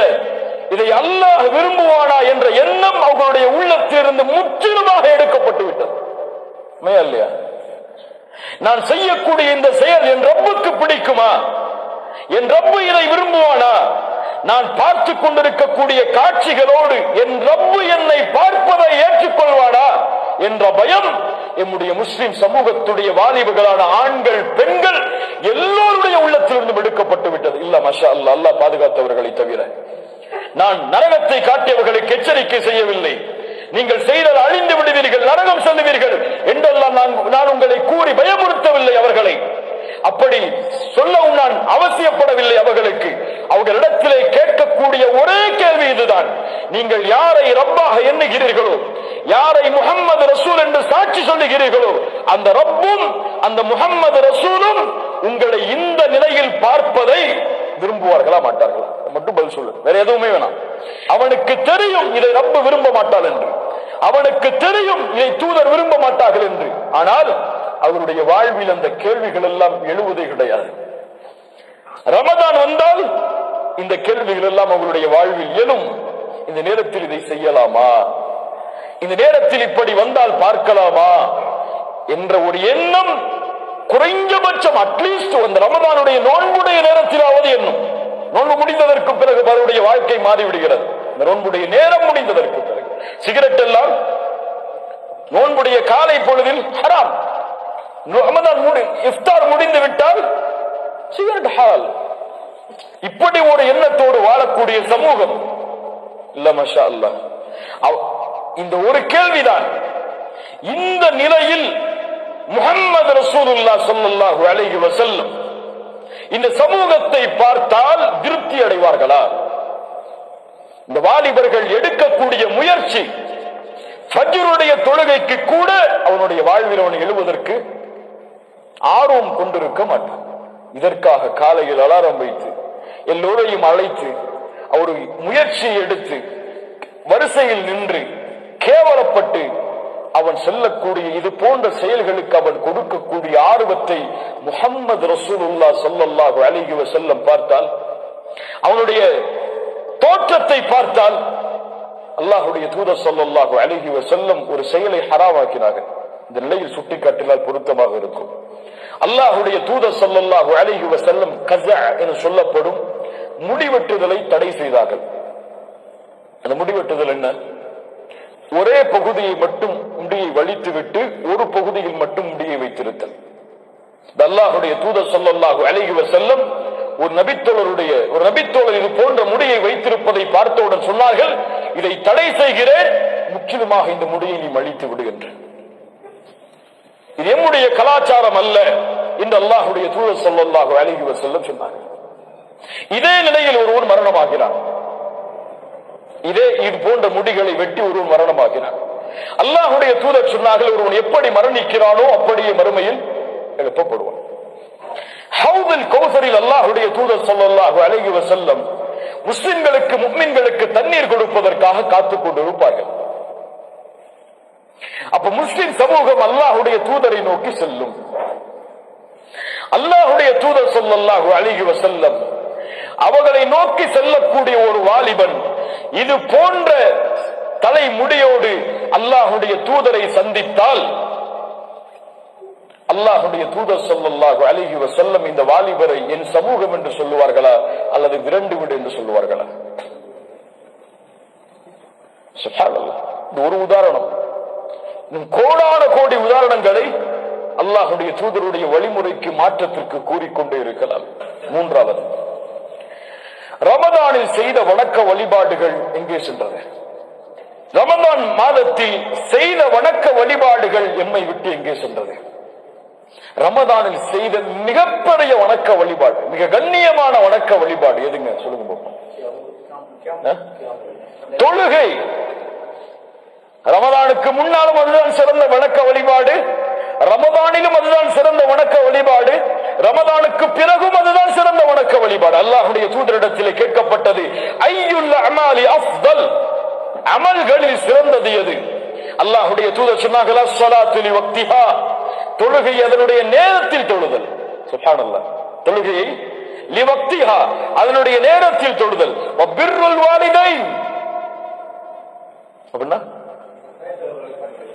இதை அல்லாஹ் விரும்புவானா என்ற எண்ணம் அவர்களுடைய உள்ளத்திலிருந்து முற்றிலுமாக எடுக்கப்பட்டு விட்டது. இல்லையா? நான் செய்யக்கூடிய இந்த செயல் என் ரப்புக்கு பிடிக்குமா? என் ரப்பு இதை விரும்புவானா? நான் பார்த்து கொண்டிருக்கக்கூடிய காட்சிகளோடு என் ரப்பு என்னை பார்ப்பதை ஏற்றுக்கொள்வானா என்ற பயம் நம்முடைய முஸ்லிம் சமூகத்துடைய வாலிபர்களான ஆண்கள் பெண்கள் எல்லோருடைய உள்ளத்திலிருந்து எடுக்கப்பட்டு விட்டது. இல்ல மாஷா அல்லாஹ், அல்லாஹ் பாதுகாத்தவர்களை தவிர. நான் நரகத்தை காட்டியவர்களுக்கு எச்சரிக்கை செய்யவில்லை. நீங்கள் செய்தால் அழிந்து விடுவீர்கள், நரகம் செல்லுவீர்கள் என்றெல்லாம் நான் உங்களை கூறி பயமுறுத்தவில்லை. அவர்களை அப்படி சொல்லவும் நான் அவசியப்படவில்லை. அவர்களுக்கு அவர்களிடத்திலே கேட்கக்கூடிய ஒரே கேள்வி இதுதான்: நீங்கள் யாரை ரப்பாக எண்ணுகிறீர்களோ, யாரை முஹம்மது ரசூல் என்று சாட்சி சொல்லுகிறீர்களோ, அந்த ரப்பும் அந்த முஹம்மது ரசூலும் உங்களை இந்த நிலையில் பார்ப்பதை விரும்புவார்களா மாட்டார்களா? மட்டும் பதில் சொல்லு, வேற எதுவுமே வேணாம். அவனுக்கு தெரியும் இதை ரப்பு விரும்ப மாட்டாள் என்று, அவனுக்கு தெரியும் இதை தூதர் விரும்ப மாட்டார்கள் என்று. ஆனால் அவருடைய வாழ்வில் அந்த கேள்விகள் எல்லாம் எழுவதே கிடையாது. ரமதான் வந்தால் இந்த கேள்விகள் எல்லாம் அவருடைய வாழ்வில் எழும். இந்த நேரத்தில் இதை செய்யலாமா, இந்த நேரத்தில் இப்படி வந்தால் பார்க்கலாமா என்ற ஒரு எண்ணம் குறைஞ்சபட்சம் அட்லீஸ்ட் அந்த ரமதானுடைய நோன்புடைய நேரத்திலாவது எண்ணும். நோன்பு முடிந்ததற்கு பிறகு அவருடைய வாழ்க்கை மாறிவிடுகிறது. இந்த நோன்புடைய நேரம் முடிந்ததற்கு பிறகு சிகரெட் எல்லாம் நோன்புடைய காலை பொழுதில் ஹராம். ரமதான் இஃப்தார் முடிந்து விட்டால் சிகரெட் ஹால். இப்படி ஒரு எண்ணத்தோடு வாழக்கூடிய சமூகம் இல்ல. மாஷா அல்லாஹ். இந்த ஒரு கேள்விதான். இந்த நிலையில் முஹம்மது ரசூலுல்லாஹ் ஸல்லல்லாஹு அலைஹி வஸல்லம் இந்த சமூகத்தை பார்த்தால் திருப்தி அடைவார்களா? இந்த வாலிபர்கள் எடுக்கக்கூடிய முயற்சி, ஃபஜ்ருடைய தொழுகைக்கு கூட அவனுடைய வாழ்வில் அவனை எழுவதற்கு ஆர்வம் கொண்டிருக்க மாட்டான். இதற்காக காலையில் அலாரம் வைத்து எல்லோரையும் அழைத்து அவர் முயற்சி எடுத்து வரிசையில் நின்று கேவலப்பட்டு அவன் செல்லக்கூடிய இது போன்ற செயல்களுக்கு அவன் கொடுக்கக்கூடிய ஆர்வத்தை முஹம்மது ரசூலுல்லாஹ் ஸல்லல்லாஹு அலைஹி வஸல்லம் பார்த்தால், அவனுடைய தோற்றத்தை பார்த்தால், அல்லாஹ்வுடைய தூதர் ஸல்லல்லாஹு அலைஹி வஸல்லம் ஒரு செயலை ஹராமாக்கினார்கள். இந்த நிலையில் சுட்டிக்காட்டினால் பொருத்தமாக இருக்கும். அல்லாஹ்வுடைய தூதர் ஸல்லல்லாஹு அலைஹி வஸல்லம் கஸா என சொல்லப்படும் முடிவெட்டுதலை தடை செய்தார்கள். அந்த முடிவெட்டுதல் என்ன? ஒரே பகுதியை மட்டும் முடியை வலித்துவிட்டு ஒரு பகுதியில் மட்டும் முடியை வைத்திருத்தல். அல்லாஹ்வுடைய தூதர் ஸல்லல்லாஹு அலைஹி வஸல்லம் ஒரு நபித்தோழர் இது போன்ற முடியை வைத்திருப்பதை பார்த்தவுடன் சொன்னார்கள், இதை தடை செய்கிறேன், முற்றிலுமாக இந்த முடியை நீ அழித்து விடுகின்ற. இது எம்முடைய கலாச்சாரம் அல்ல என்று அல்லாஹ்வுடைய தூதர் ஸல்லல்லாஹு அலைஹி வஸல்லம் சொன்னார்கள். இதே நிலையில் ஒருவன் மரணமாகிறான். இது போன்ற முடிகளை வெட்டி ஒருவன் மரணமாகிறான். அல்லாஹ்வுடைய தூதர் சொன்னார்கள், ஒருவன் எப்படி மரணிக்கிறானோ அப்படியே மறுமையில் எழுப்பப்படுவான். ஹவுதுல் கௌசரில் அல்லாஹ்வுடைய தூதர் ஸல்லல்லாஹு அலைஹி வஸல்லம் முஸ்லிம்களுக்கு முஃமின்களுக்கு தண்ணீர் கொடுப்பதற்காக காத்துக் கொண்டிருப்பார்கள். அப்ப முஸ்லிம் சமூகம் அல்லாஹ்வுடைய தூதரை நோக்கி செல்லும். அல்லாஹ்வுடைய தூதர் ஸல்லல்லாஹு அலைஹி வஸல்லம் அவர்களை நோக்கி செல்லக்கூடிய ஒரு வாலிபன் இது போன்ற தலைமுடியோடு அல்லாஹ்வுடைய தூதரை சந்தித்தால், அல்லாஹ்வுடைய தூதர் ஸல்லல்லாஹு அலைஹி வஸல்லம் இந்த வாலிபரை என் சமூகம் என்று சொல்லுவார்களா அல்லது விரண்டு விடு என்று சொல்லுவார்களா? சுப்ஹானல்லாஹ். இது ஒரு உதாரணம். கோடான கோடி உதாரணங்களை அல்லாஹ்வுடைய தூதருடைய வழிமுறைக்கு மாற்றத்திற்கு கூறிக்கொண்டே இருக்கலாம். மூன்றாவது, ரமதானில் செய்த வணக்க வழிபாடுகள் எங்கே சென்றது? ரமதான் மாதத்தில் செய்த வணக்க வழிபாடுகள் எம்மை விட்டு எங்கே சென்றது? ரமதானில் செய்த மிகப்பெரிய வணக்க வழிபாடு, மிக கண்ணியமான வணக்க வழிபாடு எதுங்க சொல்லுங்க பார்ப்போம். தொழுகை. ரமதானுக்கு முன்னாலும் அதுதான் சிறந்த வணக்க வழிபாடு, ரமதானிலும் அதுதான் சிறந்த வணக்க வழிபாடு, ரமதானுக்கு பிறகும் அதுதான் சிறந்த வணக்க வழிபாடு. அல்லாஹ்வுடைய தூதரிடத்தில் கேட்கப்பட்டது, ஐயுல் அமாலி அஃதல், அமல்களில் சிறந்தது எது? அல்லாஹ்வுடைய தூதர் சொன்னார்கள், ஸலாத்து லிவக்திஹா, தொழுகை அதனுடைய நேரத்தில் தொழுதல். சுப்ஹானல்லாஹ். தொழுகையை லிவக்திஹா, அதனுடைய நேரத்தில் தொழுதல். வபிர்ருல் வாலிதைன், அப்படின்னா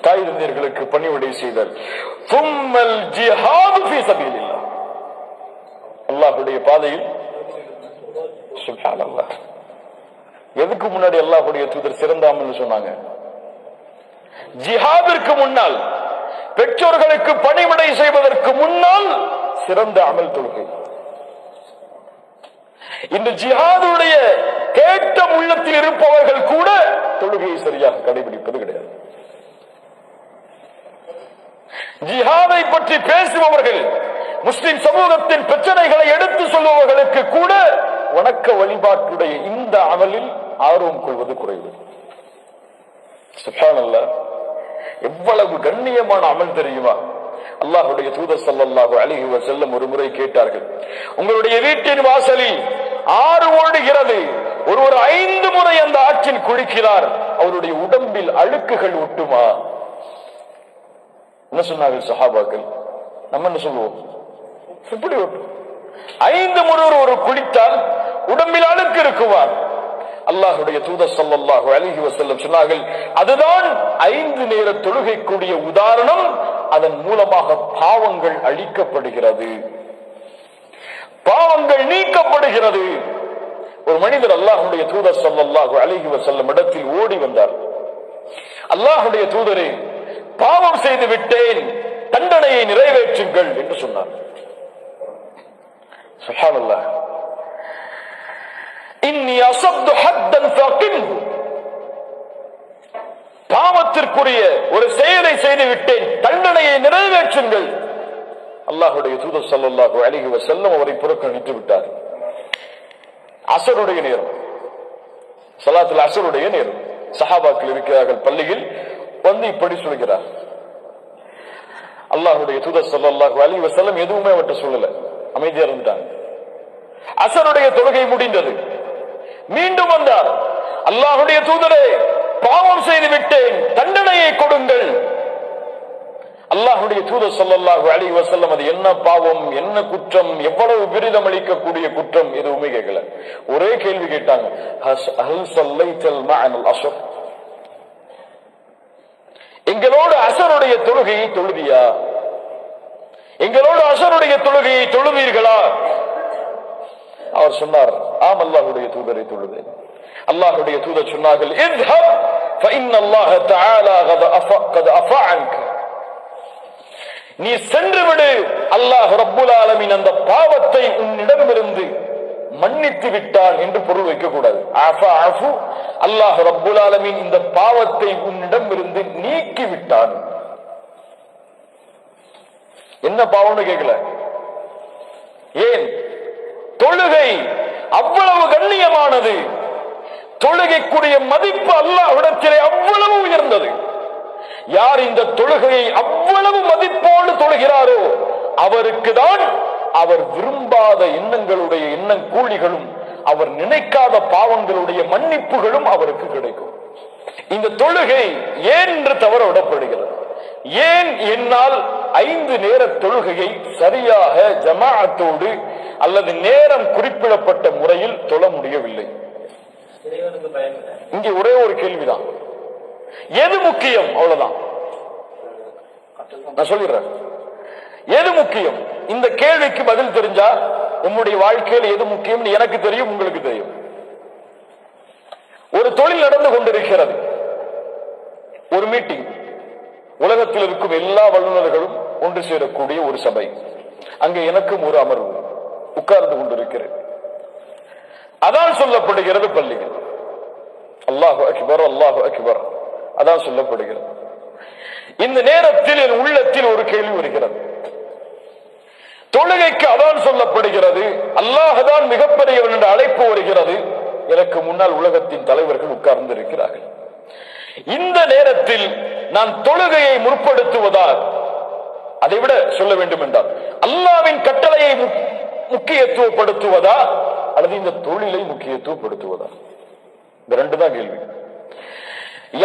தாய் தந்தையர்களுக்கு பணிவிடை செய்தல். சும்மல் ஜிஹாது ஃபீ சபீலில்லாஹ், அல்லாஹ்வுடைய பாதையில். சுப்ஹானல்லாஹ். எதுக்கு முன்னாடி அல்லாஹ்வுடைய தூதர் சிறந்த அமல் சொன்னாங்க? ஜிஹாதிற்கு முன்னால், பெற்றோர்களுக்கு பணிவிடை செய்வதற்கு முன்னால் சிறந்த அமல் தொழுகை. இந்த ஜிஹாதுடைய கேட்ட உள்ளத்தில் இருப்பவர்கள் கூட தொழுகையை சரியாக கடைபிடிப்பது கிடையாது. ஜிஹாதை பற்றி பேசுபவர்கள், முஸ்லிம் சமூகத்தின் பிரச்சனைகளை எடுத்து சொல்பவர்களுக்கு கூட வணக்க வழிபாட்டுடைய இந்த அமலில் ஆர்வம் கொள்வது குறைவு. சுப்ஹானல்லாஹ். எவ்வளவு கண்ணியமான அமல் தெரியுமா? அல்லாஹ்வுடைய தூதர் ஸல்லல்லாஹு அலைஹி வஸல்லம் ஒரு முறை கேட்டார்கள், உங்களுடைய வீட்டின் வாசலில் ஆறு ஓடுகிறது, ஒருவர் 5 முறை அந்த ஆற்றில் குளிக்கிறார், அவருடைய உடம்பில் அழுக்குகள் ஒட்டுமா? என்ன சொன்னார்கள் சஹாபாக்கள்? நம்ம என்ன சொல்லுவோம்? எப்படி ஒட்டும்? 5 முறை ஒரு குளித்தால் உடம்பில் அழுக்கு இருக்குவார். அல்லாஹ்வுடைய தூதர் ஸல்லல்லாஹு அலைஹி வஸல்லம் சொன்னார்கள், அதுதான் 5 நேர தொழுகைக்குரிய உதாரணம். அதன் மூலமாக பாவங்கள் அழிக்கப்படுகிறது, பாவங்கள் நீக்கப்படுகிறது. ஒரு மனிதர் அல்லாஹ்வுடைய தூதர் ஸல்லல்லாஹு அலைஹி வஸல்லம் இடத்தில் ஓடி வந்தார். அல்லாஹ்வுடைய தூதரே, பாவம் செய்து விட்டேன், தண்டனையை நிறைவேற்றுங்கள் என்று சொன்னார். சுப்ஹானல்லாஹ். இன்னி அஸப்து ஹத்தன் ஃபகிம்ஹு, பாவத்திற்குரிய ஒரு செயலை செய்து விட்டேன், தண்டனையை நிறைவேற்றுங்கள். அல்லாஹ்வுடைய தூதர் ஸல்லல்லாஹு அலைஹி வஸல்லம் அவரை புறக்கணித்து விட்டார். அஸருடைய நேரம், ஸலாத்துல் அஸருடைய நேரம். சஹாபாக்கள் இருக்கிறார்கள் பள்ளியில், வந்து இப்படி சொல்கிறார். அல்லாஹ்வுடைய தூதர் ஸல்லல்லாஹு அலைஹி வஸல்லம் எதுவுமே அவர்கிட்ட சொல்லல, அமைதியா இருந்துட்டாங்க. அஸருடைய தொழுகை முடிந்தது. மீண்டும் வந்தார். அல்லாஹ்வுடைய தூதரே, பாவம் செய்து விட்டேன், தண்டனையை கொடுங்கள். அல்லாஹ்வுடைய தூதர் ஸல்லல்லாஹு அலைஹி வஸல்லம் அது என்ன பாவம், என்ன குற்றம், எவ்வளவு விருதம் அளிக்கக்கூடிய குற்றம் எதுவுமே கேட்கல. ஒரே கேள்வி கேட்டாங்க, ஹல் ஸல்லைத்தல் மஅனல் அஸர், எங்களோடு அஸருடைய தொழுகையை தொழுதியா, எங்களோடு அஸருடைய தொழுகையை தொழுவீர்களா? அவர் சொன்னார், ஆம் அல்லாஹ்வுடைய தூதரை தொழுதேன். அல்லாஹ்வுடைய தூதர் சொன்னார்கள், இத்ஹப் ஃபஇன்னல்லாஹ தஆலா கத் அஃபா அன்க, நீ சென்று விடு, அல்லாஹ் ரப்புல் ஆலமீன் அந்த பாவத்தை உன்னிடமிருந்து மன்னித்து விட்டான் என்று பொருள் வைக்க கூடாது. அஃபு, அல்லாஹ் ரப்புல் ஆலமீன் இந்த பாவத்தை உன்னிடமிருந்து நீக்கி விட்டான். என்ன பாவம்னு கேட்கல. ஏன்? தொழுகை அவ்வளவு கண்ணியமானது, தொழுகைக்குரிய மதிப்பு அல்லாஹ்விடத்திலே அவ்வளவு உயர்ந்தது. யார் இந்த தொழுகையை அவ்வளவு மதிப்போடு தொழுகிறாரோ அவருக்கு தான் அவர் விரும்பாத எண்ணங்களுடைய எண்ணம் கூலிகளும், அவர் நினைக்காத பாவங்களுடைய மன்னிப்புகளும் அவருக்கு கிடைக்கும். இந்த தொழுகை ஏன் என்று தவற விடப்படுகிறது? ஏன் என்னால் 5 நேர தொழுகையை சரியாக ஜமாஅத்தோடு அல்லது நேரம் குறிப்பிடப்பட்ட முறையில் தொழ முடியவில்லை? இங்கே ஒரே ஒரு கேள்விதான், எது முக்கியம்? அவ்வளவுதான், நான் சொல்லிடுறேன். எது முக்கியம்? இந்த கேள்விக்கு பதில் தெரிஞ்சா உங்களுடைய வாழ்க்கையில் எது முக்கியம் எனக்கு தெரியும், உங்களுக்கு தெரியும். ஒரு தொழில் நடந்து கொண்டிருக்கிறது, ஒரு மீட்டிங், உலகத்தில் இருக்கும் எல்லா வல்லுநர்களும் ஒன்று சேரக்கூடிய ஒரு சபை. அங்கே எனக்கும் ஒரு அமர்வு உட்கார்ந்து கொண்டிருக்கிறது. அதான் சொல்லப்படுகிறது பள்ளிகள், அல்லாஹு அக்பர் அல்லாஹு அக்பர், அதான் சொல்லப்படுகிறது. இந்த நேரத்தில் என் உள்ளத்தில் ஒரு கேள்வி வருகிறது. தொழுகைக்கு அதான் சொல்லப்படுகிறது, அல்லாஹ்தான் மிகப்பெரியவன் என்ற அழைப்பு வருகிறது. எனக்கு முன்னால் உலகத்தின் தலைவர்கள் உட்கார்ந்து இருக்கிறார்கள். இந்த நேரத்தில் நான் தொழுகையை முற்படுத்துவதா, அதை விட சொல்ல வேண்டும் என்றால் அல்லாஹ்வின் கட்டளையை முக்கியத்துவப்படுத்துவதா அல்லது இந்த தொழிலை முக்கியத்துவப்படுத்துவதா? இந்த ரெண்டு தான் கேள்வி.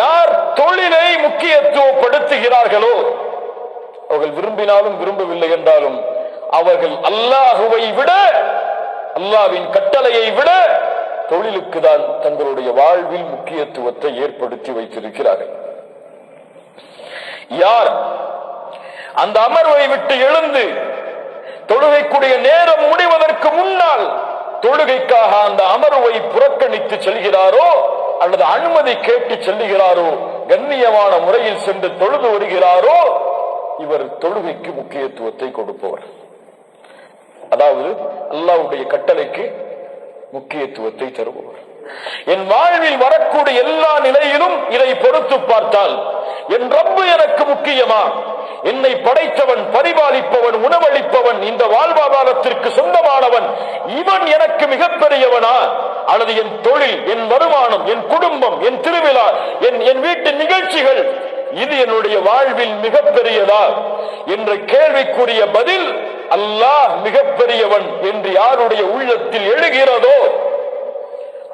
யார் தொழிலை முக்கியத்துவப்படுத்துகிறார்களோ அவர்கள் விரும்பினாலும் விரும்பவில்லை என்றாலும் அவர்கள் அல்லாஹுவை விட, அல்லாஹ்வின் கட்டளையை விட தொழிலுக்கு தான் தங்களுடைய வாழ்வில் முக்கியத்துவத்தை ஏற்படுத்தி வைத்திருக்கிறார்கள். யார் அந்த அமர்வை விட்டு எழுந்து தொழுகைக்குரிய நேரம் முடிவதற்கு முன்னால் தொழுகைக்காக அந்த அமர்வை புறக்கணித்து செல்கிறாரோ அல்லது அனுமதி கேட்டு செல்லுகிறாரோ, கண்ணியமான முறையில் சென்று தொழுது வருகிறாரோ, இவர் தொழுகைக்கு முக்கியத்துவத்தை கொடுப்பவர். அதாவது அல்லாஹ்வுடைய கட்டளைக்கு முக்கியத்துவத்தை தருபவர். என் வாழ்வில் வரக்கூடிய எல்லா நிலையிலும் இதை பொறுத்து பார்த்தால் என் ரப்பு எனக்கு முக்கியமா, என்னை படைத்தவன், பரிபாலிப்பவன், உணவளிப்பவன், இந்த வாழ்வாதாரத்திற்கு சொந்தமானவன், இவன் எனக்கு மிகப்பெரியவனா அல்லது என் தொழில், என் வருமானம், என் குடும்பம், என் திருவிழா, என் வீட்டு நிகழ்ச்சிகள், இது என்னுடைய வாழ்வில் மிகப்பெரியதா என்ற கேள்விக்குரிய பதில் அல்லாஹ் மிகப்பெரியவன் என்று யாருடைய உள்ளத்தில் எழுகிறதோ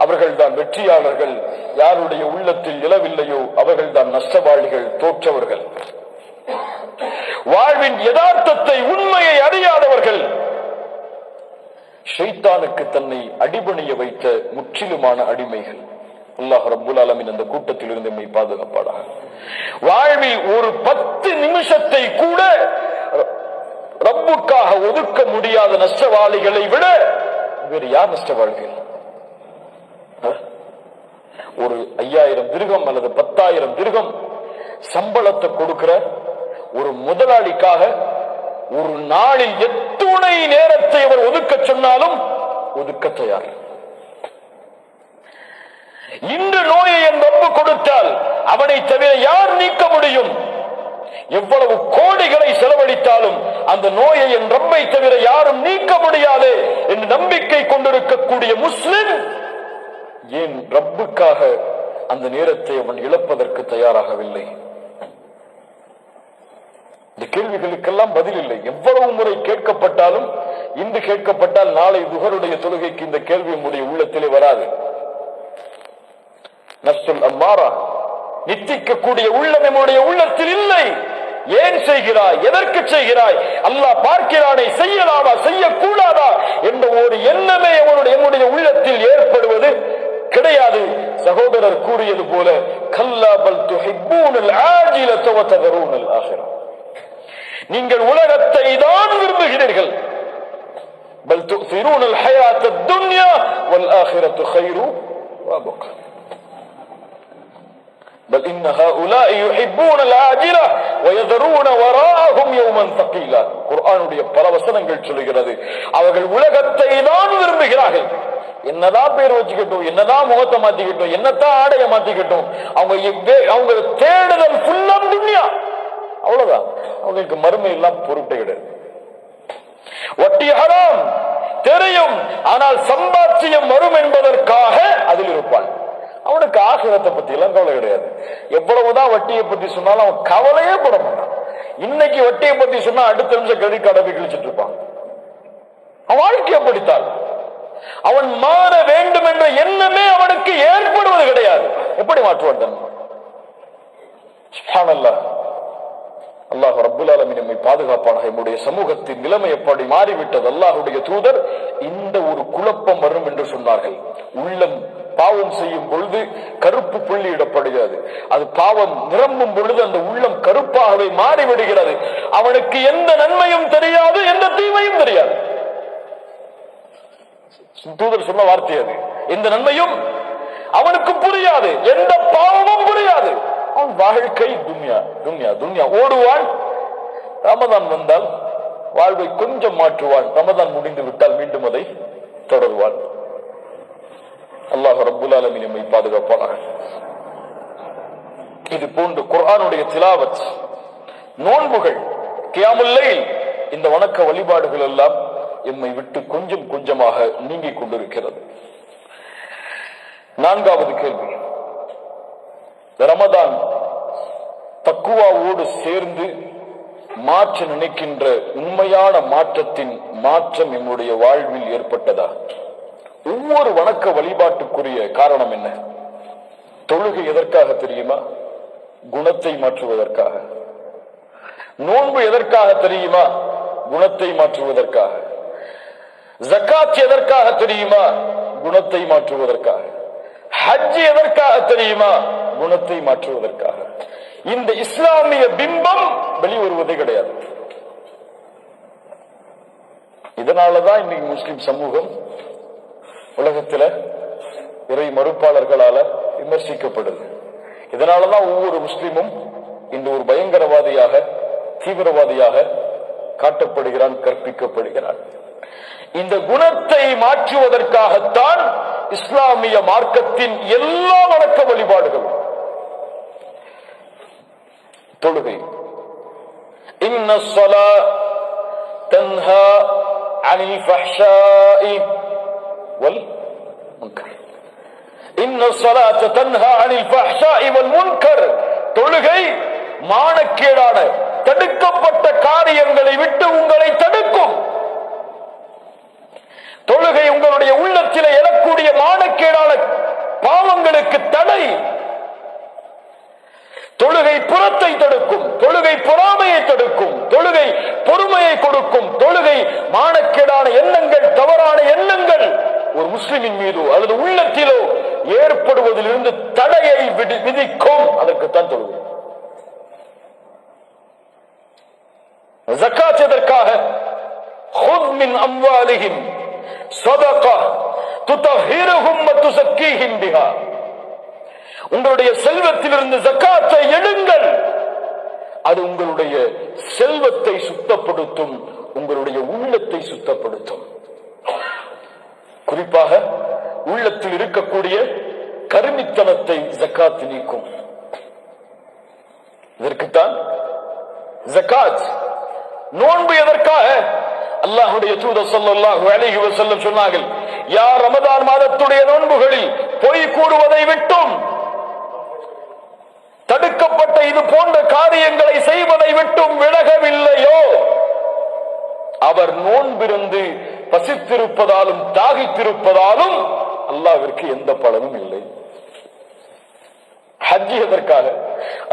அவர்கள் தான் வெற்றியாளர்கள். யாருடைய உள்ளத்தில் எழவில்லையோ அவர்கள் தான் நஷ்டவாளிகள், தோற்றவர்கள். வாழ்வின் யதார்த்தத்தை, உண்மையை அறியாதவர்கள், ஷைத்தானுக்கு தன்னை அடிபணிய வைத்த முற்றிலுமான அடிமைகள். அல்லாஹ் ரப்புல் ஆலமீன் அந்த கூட்டத்தில் இருந்து நம்மை பாதுகாப்பானாக. வாழ்வில் ஒரு 10 நிமிஷத்தை கூட ரப்புக்காக ஒதுக்க முடியாத நஷ்டவாளிகளை விட வேறு யார் நஷ்டவாளிகள்? ஒரு 5000 திர்ஹம் அல்லது 10,000 திர்ஹம் சம்பளத்தை கொடுக்கிற ஒரு முதலாளிக்காக ஒரு நாளில் எத்துணை நேரத்தை அவர் ஒதுக்க சொன்னாலும் ஒதுக்க தயார். இன்று நோயை என் ரப்பு கொடுத்தால் அவனை தவிர யார் நீக்க முடியும்? எவ்வளவு கோடிகளை செலவழித்தாலும் அந்த நோயை என் ரப்பை தவிர யாரும் நீக்க முடியாது என்று நம்பிக்கை கொண்டிருக்கக்கூடிய முஸ்லிம் ஏன் ரப்புக்காக அந்த நேரத்தை அவன் இழப்பதற்கு தயாராகவில்லை? இந்த கேள்விகளுக்கெல்லாம் பதில் இல்லை. எவ்வளவு முறை கேட்கப்பட்டாலும், இன்று கேட்கப்பட்டால் நாளை துஹருடைய தொழுகைக்கு இந்த கேள்வி நம்முடைய உள்ளத்திலே வராது. நஃப்சுல் அம்மாரா, நித்திக்கக்கூடிய உள்ளம் நம்முடைய உள்ளத்தில் இல்லை. ஏன் செய்கிறாய், எதற்கு செய்கிறாய், அல்லாஹ் பார்க்கிறானே, செய்யலாமா செய்யக்கூடாதா என்ற ஒரு எண்ணமே நம்முடைய உள்ளத்தில் ஏற்படுவது கிடையாது. சகோதரர் கூறியது போல, கல்லா பல் துஹிப்பூனல் ஆஜிலத வ ததரூனல் ஆகிரா, நீங்கள் உலகத்தை தான் விரும்புகிறீர்கள். பல் துஸிரூனல் ஹயாத்தத் துன்யா வல் ஆகிரத்து கைரு வ அப்கா, பல் இன்ன ஹாஉலாஇ யுஹிப்பூனல் ஆஜில வ யதரூன வராஅஹும் யௌமன் தகீலா. குர்ஆனுடைய பல வசனங்கள் சொல்கிறது, அவர்கள் உலகத்தை தான் விரும்புகிறார்கள். என்னதான் பேர் வச்சுக்கிட்டோம், என்னதான் முகத்தை மாத்திக்கிட்டோம், என்னதான் ஆடையை மாத்திக்கிட்டோம், அவங்க தேடுதல் ஃபுல்லா துன்யா, அவ்வளவுதான். அவங்களுக்கு மறுமை எல்லாம் பொருட்டே கிடையாது. வட்டி ஹராம் தெரியும், ஆனால் சம்பாத்தியம் வரும் என்பதற்காக அதில் இருப்பான். அவனுக்கு ஆகிரத்தை பத்தி எல்லாம் கவலை கிடையாது. எவ்வளவுதான் வட்டியை பத்தி சொன்னாலும் அவன் கவலையே பட மாட்டான். இன்னைக்கு வட்டியை பத்தி சொன்னா அடுத்த நிமிஷம் கிரெடிட் கார்டை கிழிச்சிட்டு இருப்பான். அவன் வாழ்க்கையை படித்தால் அவன் மாற வேண்டும் என்ற எண்ணமே அவனுக்கு ஏற்படுவது கிடையாது. எப்படி மாற்றுவான் தன்மை? சுப்ஹானல்லாஹ். அல்லாஹ் ரப்புல் ஆலமீன் நம்மை பாதுகாப்பானாக. நம்முடைய சமூகத்தின் நிலைமை எப்படி மாறிவிட்டது. அல்லாஹ்வுடைய தூதர் இந்த ஒரு குழப்பம் வரும் என்று சொன்னார்கள். உள்ளம் பாவம் செய்யும் பொழுது கருப்பு புள்ளியிடப்படுகிறது. அது பாவம் நிரம்பும் பொழுது அந்த உள்ளம் கருப்பாகவே மாறிவிடுகிறது. அவனுக்கு எந்த நன்மையும் தெரியாது, எந்த தீமையும் தெரியாது. தூதர் சொன்ன வார்த்தை அது. எந்த நன்மையும் அவனுக்கு புரியாது, எந்த பாவமும் புரியாது. அவன் வாழ்க்கை துன்யா துன்யா துன்யா ஓடுவான். ரமதான் வந்தால் வாழ்வை கொஞ்சம் மாற்றுவான். ரமதான் முடிந்து விட்டால் மீண்டும் அதை தொடருவான். அல்லாஹ் ரப்புல் ஆலமீன் நம்மை பாதுகாப்பானாக. இது போன்று குர்ஆனுடைய திலாவத், நோன்புகள், கியாமுல் லைல், இந்த வணக்க வழிபாடுகள் எல்லாம் எம்மை விட்டு கொஞ்சம் கொஞ்சமாக நீங்கிக் கொண்டிருக்கிறது. நான்காவது கேள்வி, ரமதான் தக்குவாவோடு சேர்ந்து மாற்ற நினைக்கின்ற உண்மையான மாற்றத்தின் மாற்றம் நம்முடைய வாழ்வில் ஏற்பட்டதா? ஒவ்வொரு வணக்க வழிபாட்டுக்குரிய காரணம் என்ன? தொழுகை எதற்காக தெரியுமா? குணத்தை மாற்றுவதற்காக. நோன்பு எதற்காக தெரியுமா? குணத்தை மாற்றுவதற்காக. ஜகாத் எதற்காக தெரியுமா? குணத்தை மாற்றுவதற்காக. ஹஜ் எதற்காக தெரியுமா? குணத்தை மாற்றுவதற்காக. இந்த இஸ்லாமிய பிம்பம் வெளிவருவதே கிடையாது. இதனாலதான் இன்னைக்கு முஸ்லிம் சமூகம் உலகத்துல இறை மறுப்பாளர்களால விமர்சிக்கப்படுது. இதனாலதான் ஒவ்வொரு முஸ்லிமும் இந்த ஒரு பயங்கரவாதியாக, தீவிரவாதியாக காட்டப்படுகிறான், கற்பிக்கப்படுகிறான். இந்த குணத்தை மாற்றுவதற்காகத்தான் இஸ்லாமிய மார்க்கத்தின் எல்லா வணக்க வழிபாடுகளும். தொழுகை, இன்ன ஸலாத் தன்ஹா அனில் ஃபஹ்ஷாஇ வல் முன்கர். இன்ன ஸலாத் தன்ஹா அனில் ஃபஹ்ஷாஇ வல் முன்கர். தொழுகை மானக்கேடான தடுக்கப்பட்ட காரியங்களை விட்டு உங்களை தடுக்கும். தொழுகை உங்களுடைய உள்ளத்திலே எழக்கூடிய மானக்கேடான பாவங்களுக்கு தடை. தொழுகை புறத்தை தடுக்கும், தொழுகை பொறாமையை தடுக்கும், தொழுகை பொறுமையை கொடுக்கும். தொழுகை மானக்கேடான எண்ணங்கள், தவறான எண்ணங்கள் ஒரு முஸ்லிமின் மீதோ அல்லது உள்ளத்திலோ ஏற்படுவதிலிருந்து தடையை விதிக்கும். அதற்குத்தான் தொழுகை. ஜகாத் எதற்காக? ஹுத் மின் அம்வாலிஹிம் ஸதகா துதஹிருஹும் வ துஸக்கீஹிம் பிஹா. உங்களுடைய செல்வத்திலிருந்து ஜகாத்தை எடுங்கள், அது உங்களுடைய செல்வத்தை சுத்தப்படுத்தும், உங்களுடைய உள்ளத்தை சுத்தப்படுத்தும். குறிப்பாக உள்ளத்தில் இருக்கக்கூடிய கருமித்தனத்தை ஜகாத் நீக்கும். இதற்குத்தான் ஜகாத். நோன்பு எதற்காக? அல்லாஹ்வுடைய தூதர் ஸல்லல்லாஹு அலைஹி வஸல்லம் சொன்னார்கள், யார் ரமதான் மாதத்துடைய நோன்புகளில் பொய் கூறுவதை விட்டும் தடுக்கப்பட்ட இது போன்ற காரியங்களை செய்வதை விட்டும் விலகவில்லையோ, அவர் நோன்பிருந்து பசித்திருப்பதாலும் தாகித்திருப்பதாலும் அல்லாஹ்விற்கு எந்த பலனும் இல்லை. ஹஜ் எதற்காக?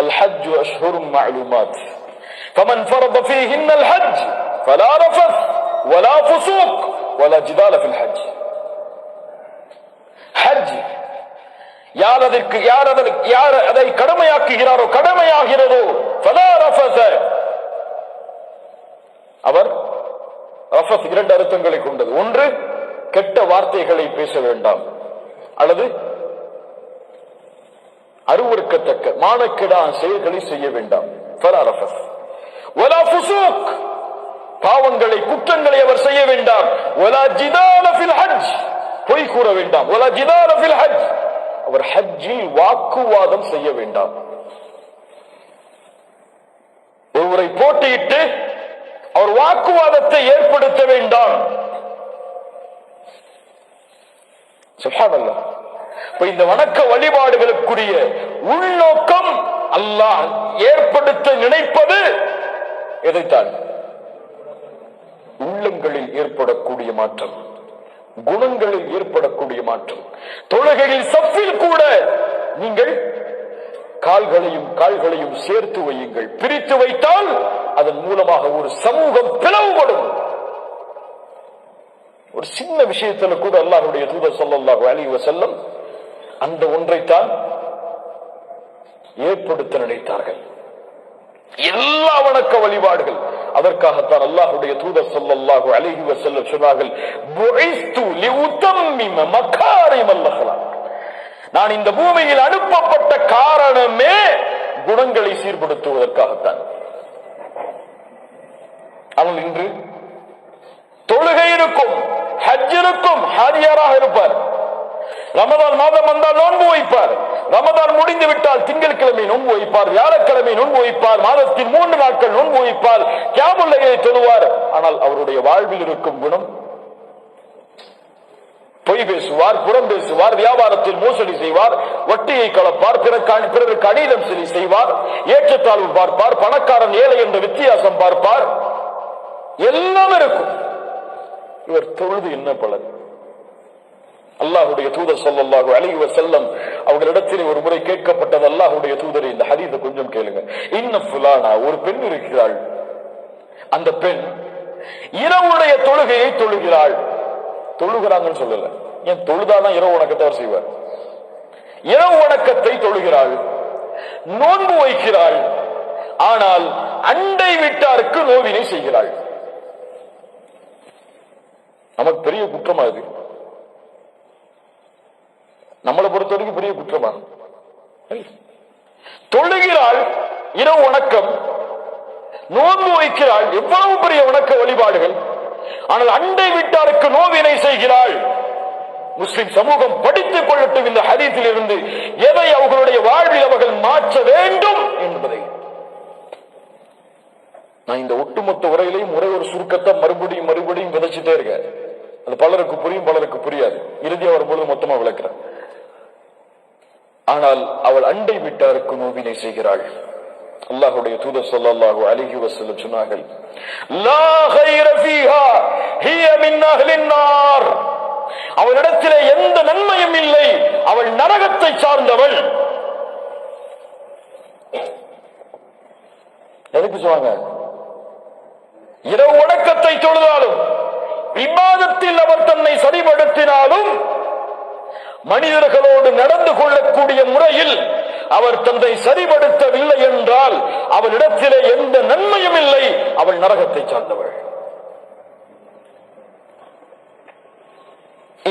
அல் ஹஜ் அஷ்ஹுரும் மஅலூமாத் ஃபமன் ஃபரத ஃபீஹின் அல் ஹஜ் ஃபலா ரஃபத் வலா ஃபுசூக் வலா ஜிதால ஃபில் ஹஜ். ஹஜ் யார் அதை கடமையாக்குகிறாரோ, கடமையாகிறதோ, ஃபலா ரஃபஸ, அவர் ரஃபஸ் இரண்டு அர்த்தங்களை கொண்டது. ஒன்று, கெட்ட வார்த்தைகளை பேச வேண்டாம், அல்லது அருவருக்கத்தக்க மானக்கெடான செயல்களை செய்ய வேண்டாம். ஃபலா ரஃபஸ் வலா ஃபுசூக், பாவங்களை குற்றங்களை அவர் செய்ய வேண்டாம். வலா ஜிதால ஃபில் ஹஜ், பொய் கூற வேண்டாம். வலா ஜிதால ஃபில் ஹஜ், அவர் ஹஜ்ஜில் வாக்குவாதம் செய்ய வேண்டாம். ஒருவரை போட்டியிட்டு அவர் வாக்குவாதத்தை ஏற்படுத்த வேண்டாம். சுப்ஹானல்லாஹ். இந்த வணக்க வழிபாடுகளுக்குரிய உள்நோக்கம் அல்லாஹ் ஏற்படுத்த நினைப்பது எதைத்தான்? உள்ளங்களில் ஏற்படக்கூடிய மாற்றம், குணங்களில் ஏற்படக்கூடிய மாற்றம். தொழுகையில் சஃபில் கூட நீங்கள் கால்களையும் சேர்த்து வையுங்கள். பிரித்து வைத்தால் அதன் மூலமாக ஒரு சமூகம் பிளவுபடும். ஒரு சின்ன விஷயத்தில் கூட அல்லாஹ்வுடைய தூதர் ஸல்லல்லாஹு அலைஹி வஸல்லம் அந்த ஒன்றைத்தான் ஏற்படுத்த நினைத்தார்கள். எல்லா வணக்க வழிபாடுகள் அதற்காகத்தான் அல்லாஹ்வுடைய தூதர் ஸல்லல்லாஹு அலைஹி வஸல்லம் சொன்னார்கள், புஇஸ்து லிஉத்தம்மிம மகாரிமல் அக்லாக். நான் இந்த பூமியில் அனுப்பப்பட்ட காரணமே குணங்களை சீர்படுத்துவதற்காகத்தான். ஆனால் இன்று தொழுகை இருக்கும், ஹஜ் இருக்கும், ஹாஜியாராக இருப்பார். ரமதான் மாதம் வந்தால் நோன்பு வைப்பார். ரமதான் முடிந்து விட்டால் திங்கட்கிழமை நோன்பு வைப்பார், வியாழக்கிழமை நோன்பு வைப்பார், மாதத்தின் 3 நாட்கள் நோன்பு வைப்பார், கியாமுல் லைலை தொழுவார். ஆனால் அவருடைய வாழ்வில் இருக்கும் குணம், பொய் பேசுவார், புறம் பேசுவார், வியாபாரத்தில் மோசடி செய்வார், வட்டியை கலப்பார், பிறருக்கு அநீதம் செய்வார், ஏற்றத்தாழ்வு பார்ப்பார், பணக்காரன் ஏழை என்ற வித்தியாசம் பார்ப்பார், எல்லாம் இருக்கும். இவர் தொழுது என்ன பலன்? அல்லாஹ்வுடைய தூதர் ஸல்லல்லாஹு அலைஹி வஸல்லம் அவர்களிடத்தில் ஒரு முறை கேட்கப்பட்டது, அல்லாஹ்வுடைய தூதரே, இந்த ஹதீஸை கொஞ்சம் கேளுங்க. இன்ன ஃபுலானா, ஒரு பெண் இருக்கிறாள், அந்த பெண் இரவுடைய தொழுகையை தொழுகிறாள். தொழுகிறாங்கன்னு சொல்லல, ஏன் தொழுதாதான் இரவு வணக்கத்தை அவர் செய்வார். இரவு வணக்கத்தை தொழுகிறாள், நோன்பு வைக்கிறாள், ஆனால் அண்டை வீட்டாருக்கு நோவினை செய்கிறாள். நமக்கு பெரிய குற்றமா இது? நம்மளை பொறுத்த வரைக்கும் பெரிய குற்றமா? தொழுகிறாள், இரவு வணக்கம், நோன்பு வைக்கிறாள், எவ்வளவு பெரிய வணக்க வழிபாடுகள். ஆனால் அண்டை வீட்டாருக்கு நோவினை செய்கிறாள். முஸ்லிம் சமூகம் படித்துக் கொள்ளட்டும் இந்த ஹதீஸில் இருந்து எதை அவர்களுடைய வாழ்வில் அவர்கள் மாற்ற வேண்டும் என்பதை. நான் இந்த ஒட்டுமொத்த உரையிலையும் ஒரே ஒரு சுருக்கத்தை மறுபடியும் விதைச்சுட்டே இருக்கேன். அது பலருக்கு புரியும், பலருக்கு புரியாது. இறுதியாக வரும்பொழுது மொத்தமா விளக்குறேன். ஆனால் அவள் அண்டை வீட்டாருக்கு நோவினை செய்கிறாள். அல்லாஹ்வுடைய தூதர் ஸல்லல்லாஹு அலைஹி வஸல்லம் சொன்னார்கள், லா கைர ஃபீஹா ஹிய மின் அஹ்லின் நார். அவளிடத்திலே எந்த நன்மையும் இல்லை, அவள் நரகத்தை சார்ந்தவள். எதுக்கு சொல்றாங்க? இரவு வணக்கத்தை தொழுதாலும், இபாதத்தில் அவர் தன்னை சரிபடுத்தினாலும், மனிதர்களோடு நடந்து கொள்ளக்கூடிய முறையில் அவர் தன்னை சரிபடுத்தவில்லை என்றால் அவளிடத்திலே எந்த நன்மையும் இல்லை, அவள் நரகத்தை சார்ந்தவள்.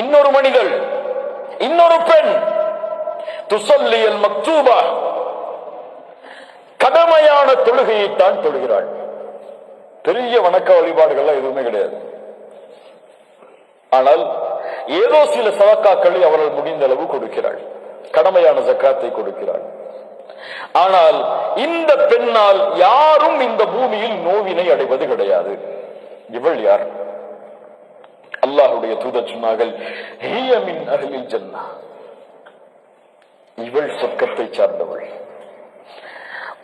இன்னொரு மனிதர், இன்னொரு பெண், துஸல்லியல் மக்தூபா, கடமையான தொழுகையைத்தான் தொழுகிறாள். பெரிய வணக்க வழிபாடுகள்லாம் எதுவுமே கிடையாது. ஆனால் ஏதோ சில சதக்காக்களை அவர்கள் முடிந்த அளவு கொடுக்கிறாள். கடமையான ஜக்காத்தை கொடுக்கிறாள். ஆனால் இந்த பெண்ணால் யாரும் இந்த பூமியில் நோவினை அடைவது கிடையாது. இவள் யார்? அல்லாஹ்வுடைய தூதர் சொன்னார்கள், ஹிய மின் அஹ்லில் ஜன்னah, இவள் சொர்க்கத்தை சார்ந்தவள்.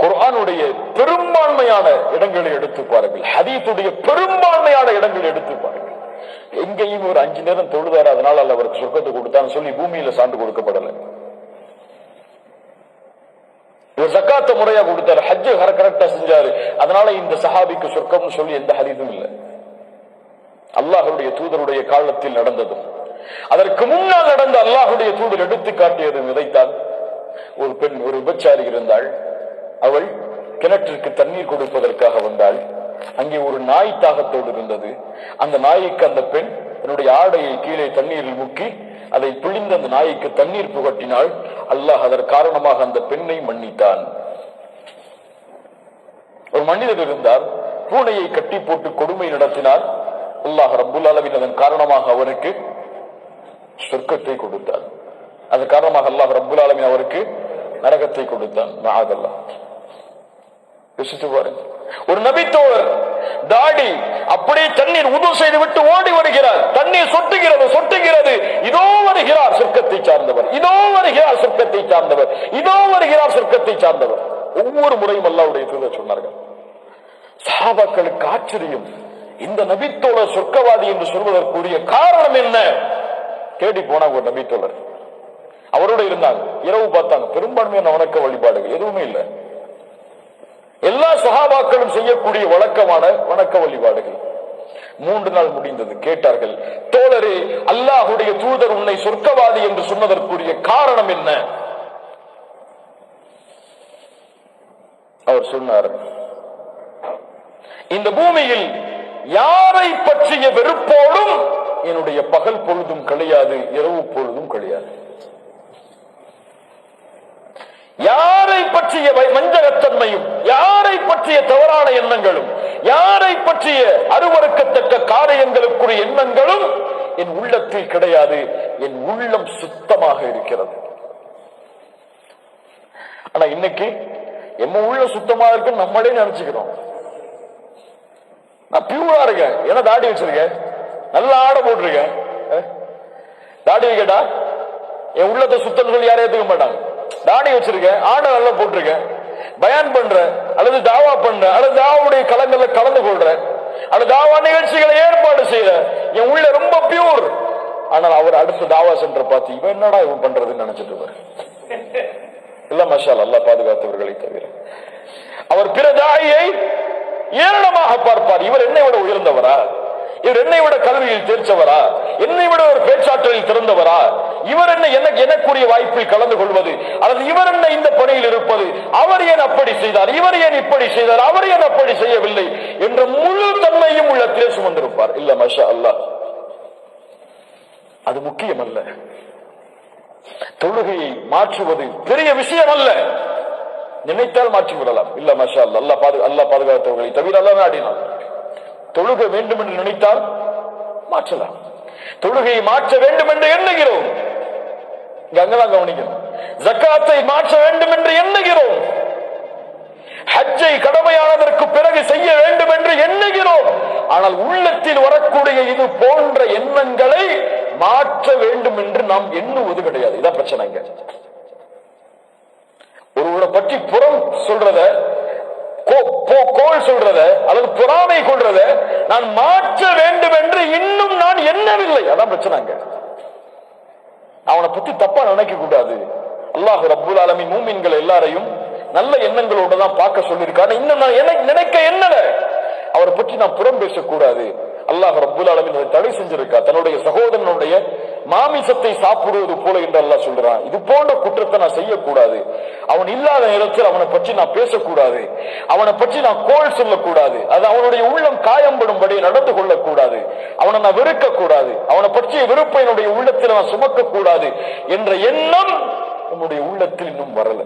குர்ஆனுடைய பெரும்பான்மையான இடங்களை எடுத்து பாருங்கள், ஹதீஸுடைய பெரும்பான்மையான இடங்களை எடுத்து பாருங்கள். எங்கேயும் ஒரு 5 நேரம் தொழுதாரு அதனால அல்ல அவருக்கு சொர்க்கத்தை கொடுத்தான்னு சொல்லி பூமியில சான்று கொடுக்கப்படலை. ஒரு ஜக்காத்த முறையா கொடுத்தாரு, ஹஜ்ஜு கரெக்டா செஞ்சாரு அதனால இந்த சஹாபிக்கு சொர்க்கம்னு சொல்லி எந்த ஹதீஸும் இல்லை. அல்லாஹ்வுடைய தூதருடைய காலத்தில் நடந்ததும் அதற்கு முன்னால் நடந்த அல்லாஹ்வுடைய தூதர் எடுத்து காட்டியதும் இதைத்தான். ஒரு பெண், ஒரு விபச்சாரி இருந்தாள். அவள் கிணற்றிற்கு தண்ணீர் கொடுப்பதற்காக வந்தாள். அங்கே ஒரு நாய் தாகத்தோடு இருந்தது. அந்த நாய்க்கு அந்த பெண் தன்னுடைய ஆடையை கீழே தண்ணீரில் முக்கி அதை பிழிந்து அந்த நாய்க்கு தண்ணீர் புகட்டினாள். அல்லாஹ் அதற்கு காரணமாக அந்த பெண்ணை மன்னித்தான். ஒரு மனிதர் இருந்தார், பூனையை கட்டி போட்டு கொடுமை நடத்தினார். அல்லாஹ் ரப்புல் ஆலமீன் அதன் காரணமாக அவருக்கு சொர்க்கத்தை கொடுத்தார். அதன் காரணமாக அல்லாஹ் ரப்புல் ஆலமீன் அவருக்கு நரகத்தை கொடுத்தான். மஆதல்லாஹ். யோசித்து பாருங்க. ஒரு நபித்தோழர் தாடி அப்படியே தண்ணீர் உது செய்து விட்டு ஓடி வருகிறார். தண்ணீர் சொட்டுகிறது சொட்டுகிறது. இதோ வருகிறார் சொர்க்கத்தை சார்ந்தவர், இதோ வருகிறார் சொர்க்கத்தை சார்ந்தவர், இதோ வருகிறார் சொர்க்கத்தை சார்ந்தவர். ஒவ்வொரு முறையும் அல்லாஹ்வுடைய தூதர் சொன்னார்கள். சஹாபாக்களுக்கு ஆச்சரியம், இந்த நபித்தோழர் சொர்க்கவாதி என்று சொல்வதற்குரிய காரணம் என்ன? தேடி போனாங்க. ஒரு நபித்தோழர் அவரோட இருந்தாங்க. இரவு பார்த்தாங்க, பெரும்பான்மையான வணக்க வழிபாடுகள் எதுவுமே இல்லை. எல்லா சஹாபாக்களும் செய்யக்கூடிய வழக்கமான வணக்க வழிபாடுகள். 3 நாள் முடிந்தது. கேட்டார்கள், தோழரே, அல்லாஹ்வுடைய தூதர் உன்னை சொர்க்கவாதி என்று சொன்னதற்குரிய காரணம் என்ன? அவர் சொன்னார், இந்த பூமியில் யாரை பற்றிய வெறுப்போடும் என்னுடைய பகல் பொழுதும் கிடையாது, இரவு பொழுதும் கிடையாது. யாரை பற்றிய வஞ்சகத்தன்மையும், யாரை பற்றிய தவறான எண்ணங்களும், யாரை பற்றிய அருவருக்கத்தக்க காரியங்களுக்குரிய எண்ணங்களும் என் உள்ளத்தில் கிடையாது. என் உள்ளம் சுத்தமாக இருக்கிறது. ஆனா இன்னைக்கு எம்ம உள்ள சுத்தமா இருக்குன்னு நம்மளே நினைச்சுக்கிறோம். நான் பியூரா இருக்கேன், ஏன்னா தாடி வச்சிருக்கேன், நல்ல ஆடை போட்டிருக்கேன். தாடி வைக்கட்டா என் உள்ளத்தை சுத்தம் சொல்லி யாரும் ஏத்துக்க மாட்டாங்க. தாடி வச்சிருக்கேன், ஆடை நல்லா போட்டிருக்கேன், பயான் பண்றேன், அல்லது தாவா பண்றேன், அல்லது தாவாவுடைய களங்கள்ல கலந்து கொள்றேன், அல்லது தாவா நிகழ்ச்சிகளை ஏற்பாடு செய்யறேன். என் உள்ள ரொம்ப பியூர். ஆனால் அவர் அடுத்த தாவா சென்டர் பார்த்து இவன் என்னடா இவன் பண்றதுன்னு நினைச்சிட்டு இருப்பாரு. இல்ல மஷா அல்லாஹ் பாதுகாத்தவர்களை தவிர அவர் பிற தாயை ஏளனமாக பார்ப்பார். இவர் என்னை விட உயர்ந்தவரா? இவர் என்னை விட கல்வியில் தேர்ச்சவரா? என்னை விட ஒரு பேச்சாற்றலில் திறந்தவரா? இவர் என்ன எனக்குரிய வாய்ப்பில் கலந்து கொள்வது? அல்லது இவர் என்ன இந்த பணியில் இருப்பது? அவர் ஏன் அப்படி செய்தார், இவர் ஏன் இப்படி செய்தார், அவர் ஏன் அப்படி செய்யவில்லை என்ற முழு தன்மையும் உள்ளத்திலே சுமந்திருப்பார். இல்ல மஷா அல்லாஹ், அது முக்கியம் அல்ல. தொழுகையை மாற்றுவது பெரிய விஷயம் அல்ல. நினைத்தால் மாற்றி விடலாம். இல்ல மஷா அல்லாஹ், அல்லாஹ் பாதுகாத்தவர்களை தவிர அல்லாஹ் நாடினார். தொழுக வேண்டும் என்று நினைத்தால் மாற்றலாம். தொழுகையை மாற்ற வேண்டும் என்று எண்ணுகிறோம், அங்கதான் கவனிக்கணும். ஜக்காத்தை மாற்ற வேண்டும் என்று எண்ணுகிறோம், ஹஜ்ஜை கடமையானதற்கு பிறகு செய்ய வேண்டும் என்று எண்ணுகிறோம். ஆனால் உள்ளத்தில் வரக்கூடிய இது போன்ற எண்ணங்களை மாற்ற வேண்டும் என்று நாம் எண்ணுவது கிடையாது. இதான் பிரச்சனைங்க. ஒருவரை பற்றி புறம் சொல்றத, கோல் சொல்றத, அல்லது பொறாமை கொள்றத நான் மாற்ற வேண்டும் என்று இன்னும் நான் எண்ணவில்லை. அதான் பிரச்சனைங்க. அவனை பத்தி தப்பா நினைக்க கூடாது. அல்லாஹ் ரப்புல் ஆலமீன் மூமின்கள் எல்லாரையும் நல்ல எண்ணங்களோட தான் பார்க்க சொல்லியிருக்காரு. இன்னும் நான் நினைக்க எண்ணல, அவரை பற்றி நான் புறம் பேசக்கூடாது. அல்லாஹ் ரப்புல் ஆலமீன் அதை தடை செஞ்சிருக்கா. தன்னுடைய சகோதரனுடைய மாமிசத்தை சாப்பிடுவது போல என்று அல்லாஹ் சொல்றான். இது போன்ற குற்றத்தை நான் செய்யக்கூடாது. அவன் இல்லாத நேரத்தில் அவனை பற்றி நான் பேசக்கூடாது, அவனை பற்றி நான் கோல் சொல்லக்கூடாது, அது அவனுடைய உள்ளம் காயம்படும்படி நடந்து கொள்ளக்கூடாது, அவனை நான் வெறுக்க கூடாது, அவனை பற்றிய வெறுப்பை என்னுடைய உள்ளத்தில் நான் சுமக்க கூடாது என்ற எண்ணம் நம்முடைய உள்ளத்தில் இன்னும் வரல.